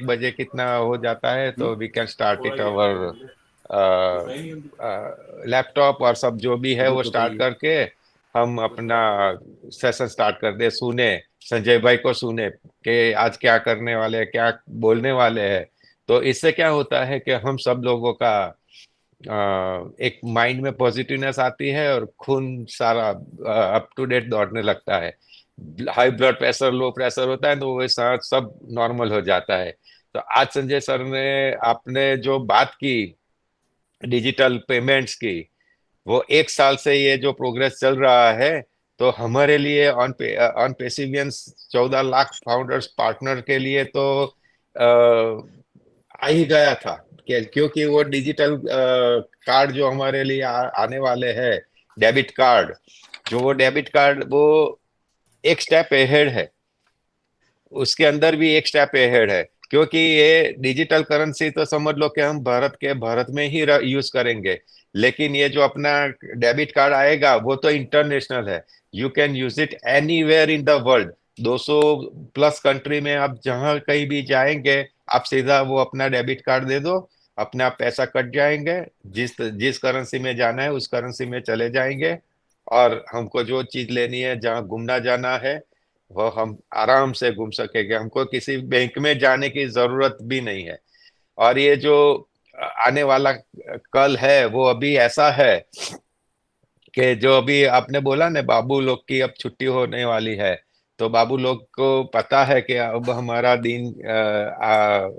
बजे कितना हो जाता है, तो we can start it our laptop और सब जो भी है वो स्टार्ट करके हम अपना सेशन स्टार्ट कर दे, सुने संजय भाई को, सुने कि आज क्या करने वाले हैं, क्या बोलने वाले हैं। तो इससे क्या होता है कि हम सब लोगों का एक माइंड में पॉजिटिवनेस आती है और खून सारा अप टू डेट दौड़ने लगता है। High blood pressure, low pressure होता है तो वो सब नॉर्मल हो जाता है। तो आज संजय सर ने आपने जो बात की डिजिटल पेमेंट्स की, वो 1 साल से ये जो प्रोग्रेस चल रहा है, तो हमारे लिए ऑन पेसिवियंस 14 लाख फाउंडर्स पार्टनर के लिए तो आ ही गया था क्योंकि वो डिजिटल कार्ड जो हमारे लिए आने वाले हैं, डेबिट कार्ड, जो वो डेबिट कार्ड वो एक स्टेप अहेड है, उसके अंदर भी एक स्टेप अहेड है, क्योंकि ये डिजिटल करेंसी तो समझ लो कि हम भारत में ही यूज करेंगे, लेकिन ये जो अपना डेबिट कार्ड आएगा वो तो इंटरनेशनल है। You can use it anywhere in the world. 200 plus country में आप जहां कहीं भी जाएंगे, आप सीधा वो अपना डेबिट कार्ड दे दो, अपने आप पैसा कट जाएंगे, जिस जिस करेंसी में जाना है उस करेंसी में चले जाएंगे, और हमको जो चीज लेनी है, जहाँ घूमना जाना है, वो हम आराम से घूम सकेंगे, हमको किसी बैंक में जाने की जरूरत भी नहीं है। और ये जो आने वाला कल है वो अभी ऐसा है कि जो अभी आपने बोला ना, बाबू लोग की अब छुट्टी होने वाली है, तो बाबू लोग को पता है कि अब हमारा दिन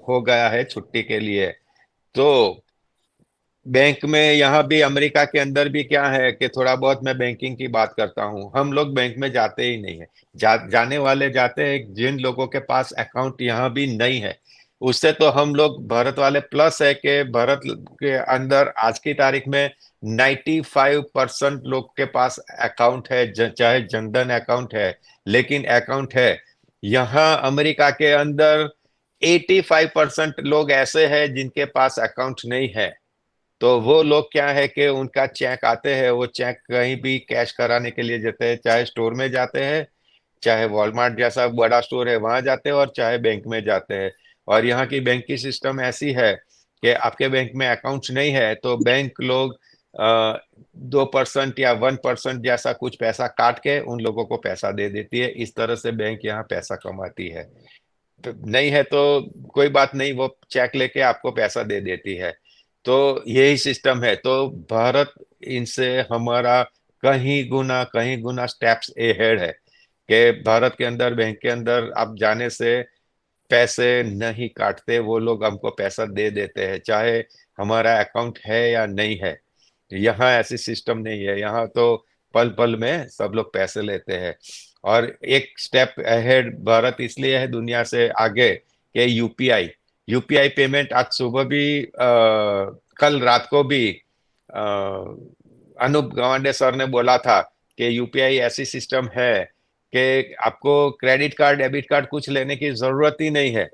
हो गया है छुट्टी के लिए। तो बैंक में, यहाँ भी अमेरिका के अंदर भी क्या है कि थोड़ा बहुत मैं बैंकिंग की बात करता हूँ, हम लोग बैंक में जाते ही नहीं है। जाने वाले जाते हैं जिन लोगों के पास अकाउंट यहाँ भी नहीं है, उससे तो हम लोग भारत वाले प्लस है कि भारत के अंदर आज की तारीख में 95% लोग के पास अकाउंट है, चाहे जनधन अकाउंट है, लेकिन अकाउंट है। यहाँ अमेरिका के अंदर 85% लोग ऐसे हैं जिनके पास अकाउंट नहीं है। तो वो लोग क्या है कि उनका चेक आते हैं, वो चेक कहीं भी कैश कराने के लिए जाते हैं, चाहे स्टोर में जाते हैं, चाहे वॉलमार्ट जैसा बड़ा स्टोर है वहां जाते हैं, और चाहे बैंक में जाते हैं। और यहाँ की बैंक की सिस्टम ऐसी है कि आपके बैंक में अकाउंट नहीं है तो बैंक लोग 2% या 1% जैसा कुछ पैसा काट के उन लोगों को पैसा दे देती है। इस तरह से बैंक यहाँ पैसा कमाती है। तो नहीं है तो कोई बात नहीं, वो चेक लेके आपको पैसा दे देती है। तो यही सिस्टम है। तो भारत इनसे हमारा कहीं गुना स्टेप्स अहेड है कि भारत के अंदर, बैंक के अंदर आप जाने से पैसे नहीं काटते, वो लोग हमको पैसा दे देते हैं, चाहे हमारा अकाउंट है या नहीं है। यहाँ ऐसी सिस्टम नहीं है, यहाँ तो पल पल में सब लोग पैसे लेते हैं। और एक स्टेप अहेड भारत इसलिए है दुनिया से आगे कि यूपीआई पेमेंट आज सुबह भी कल रात को भी अनूप गवांडे सर ने बोला था कि यूपीआई ऐसी सिस्टम है कि आपको क्रेडिट कार्ड, डेबिट कार्ड कुछ लेने की जरूरत ही नहीं है।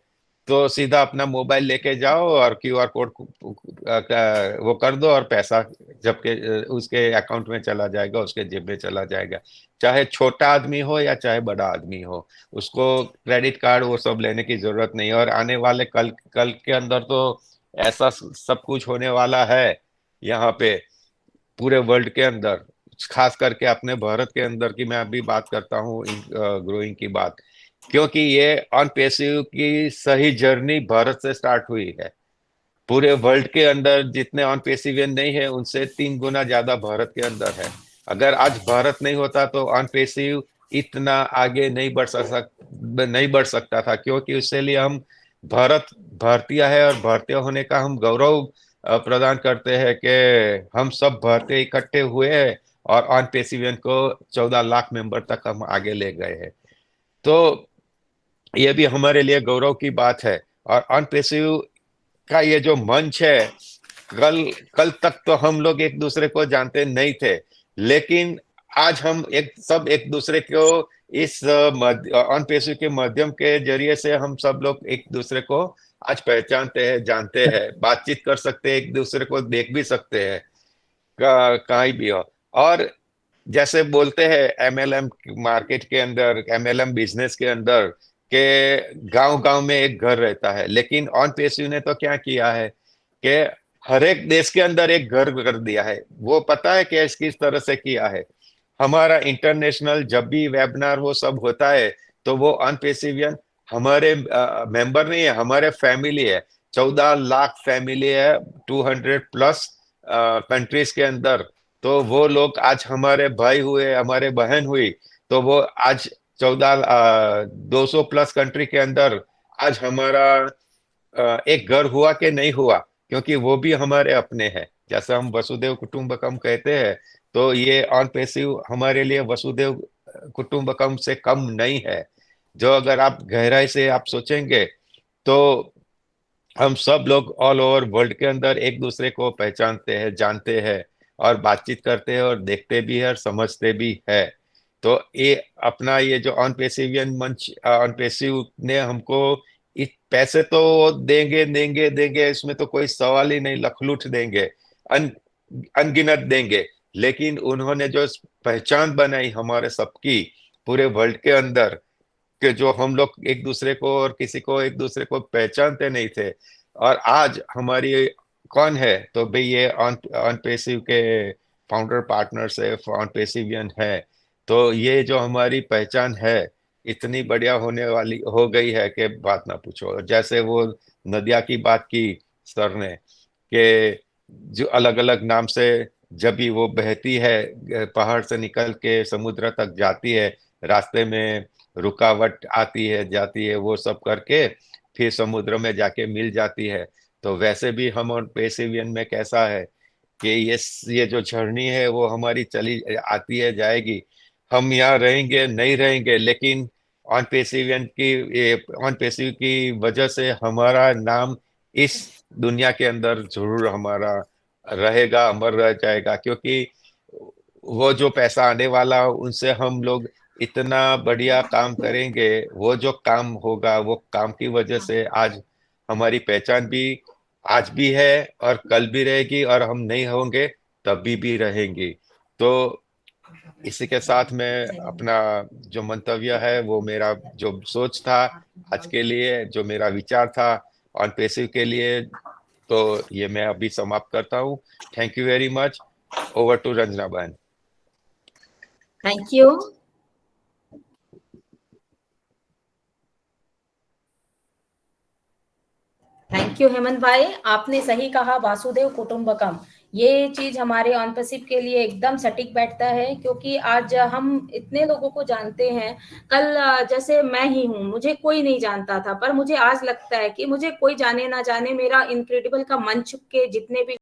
तो सीधा अपना मोबाइल लेके जाओ और क्यूआर कोड वो कर दो और पैसा जबकि उसके अकाउंट में चला जाएगा, उसके जेब में चला जाएगा। चाहे छोटा आदमी हो या चाहे बड़ा आदमी हो, उसको क्रेडिट कार्ड वो सब लेने की जरूरत नहीं है। और आने वाले कल के अंदर तो ऐसा सब कुछ होने वाला है यहाँ पे पूरे वर्ल्ड के अंदर, खास करके अपने भारत के अंदर की मैं अभी बात करता हूँ ग्रोइंग की बात, क्योंकि ये ऑन पैसिव की सही जर्नी भारत से स्टार्ट हुई है। पूरे वर्ल्ड के अंदर जितने ऑन पैसिवियन नहीं है उनसे 3 गुना ज्यादा भारत के अंदर है। अगर आज भारत नहीं होता तो ऑन पैसिव इतना आगे नहीं बढ़ सकता था, क्योंकि उसके लिए हम भारतीय है और भारतीय होने का हम गौरव प्रदान करते हैं कि हम सब भारतीय इकट्ठे हुए हैं और ऑन पैसिवियन को 14 लाख मेंबर तक हम आगे ले गए हैं। तो ये भी हमारे लिए गौरव की बात है। और ऑन पैसिव का ये जो मंच है, कल तक तो हम लोग एक दूसरे को जानते नहीं थे, लेकिन आज हम एक दूसरे को इस ऑन पैसिव के माध्यम के जरिए से हम सब लोग एक दूसरे को आज पहचानते हैं, जानते हैं, बातचीत कर सकते हैं, एक दूसरे को देख भी सकते हैं कहीं भी हो। और जैसे बोलते हैं एमएलएम मार्केट के अंदर, एमएलएम बिजनेस के अंदर के गांव में एक घर रहता है, लेकिन ऑन पैसिव ने तो क्या किया है कि हर एक देश के अंदर एक घर कर दिया है। वो पता है कि किस तरह से किया है। हमारा इंटरनेशनल जब भी वेबिनार वो सब होता है तो वो ऑन पैसिवियन हमारे मेंबर नहीं है, हमारे फैमिली है। 14 लाख फैमिली है 200 प्लस कंट्रीज के अंदर। तो वो लोग आज हमारे भाई हुए, हमारे बहन हुई, तो वो आज 200 प्लस कंट्री के अंदर आज हमारा एक घर हुआ कि नहीं हुआ, क्योंकि वो भी हमारे अपने हैं। जैसे हम वसुदेव कुटुंबकम कहते हैं, तो ये ऑन पैसिव हमारे लिए वसुदेव कुटुंबकम से कम नहीं है। जो अगर आप गहराई से आप सोचेंगे तो हम सब लोग ऑल ओवर वर्ल्ड के अंदर एक दूसरे को पहचानते हैं, जानते हैं और बातचीत करते हैं और देखते भी है और समझते भी है। तो ये अपना ये जो ऑन पैसिवियन मंच, ऑन पैसिव ने हमको पैसे तो देंगे देंगे देंगे, इसमें तो कोई सवाल ही नहीं, लखलूट देंगे, अनगिनत देंगे। लेकिन उन्होंने जो पहचान बनाई हमारे सबकी पूरे वर्ल्ड के अंदर, कि जो हम लोग एक दूसरे को और किसी को एक दूसरे को पहचानते नहीं थे, और आज हमारी कौन है, तो भाई ये ऑन पैसिव के फाउंडर पार्टनर्स है, ऑन पैसिवियन है। तो ये जो हमारी पहचान है इतनी बढ़िया होने वाली हो गई है कि बात ना पूछो। जैसे वो नदिया की बात की सर ने, कि जो अलग अलग नाम से जब भी वो बहती है, पहाड़ से निकल के समुद्र तक जाती है, रास्ते में रुकावट आती है, जाती है, वो सब करके फिर समुद्र में जाके मिल जाती है। तो वैसे भी हम और पैसिवियन में कैसा है कि ये जो जर्नी है वो हमारी चली आती है, जाएगी। हम यहाँ रहेंगे नहीं रहेंगे, लेकिन ऑन पैसिव की वजह से हमारा नाम इस दुनिया के अंदर जरूर हमारा रहेगा, अमर रह जाएगा। क्योंकि वो जो पैसा आने वाला उनसे हम लोग इतना बढ़िया काम करेंगे, वो जो काम होगा वो काम की वजह से आज हमारी पहचान भी आज भी है और कल भी रहेगी, और हम नहीं होंगे तभी भी रहेंगी। तो इसी के साथ मैं अपना जो मंतव्य है, वो मेरा जो सोच था आज के लिए, जो मेरा विचार था ऑन पैसिव के लिए, तो ये मैं अभी समाप्त करता हूँ। Thank you very much. Over to Ranjana बहन। Thank you. Thank you Hemant भाई, आपने सही कहा, वासुदेव कुटुंबकम ये चीज हमारे ऑन पैसिव के लिए एकदम सटीक बैठता है। क्योंकि आज हम इतने लोगों को जानते हैं, कल जैसे मैं ही हूँ, मुझे कोई नहीं जानता था, पर मुझे आज लगता है कि मुझे कोई जाने ना जाने, मेरा इनक्रेडिबल का मंच के जितने भी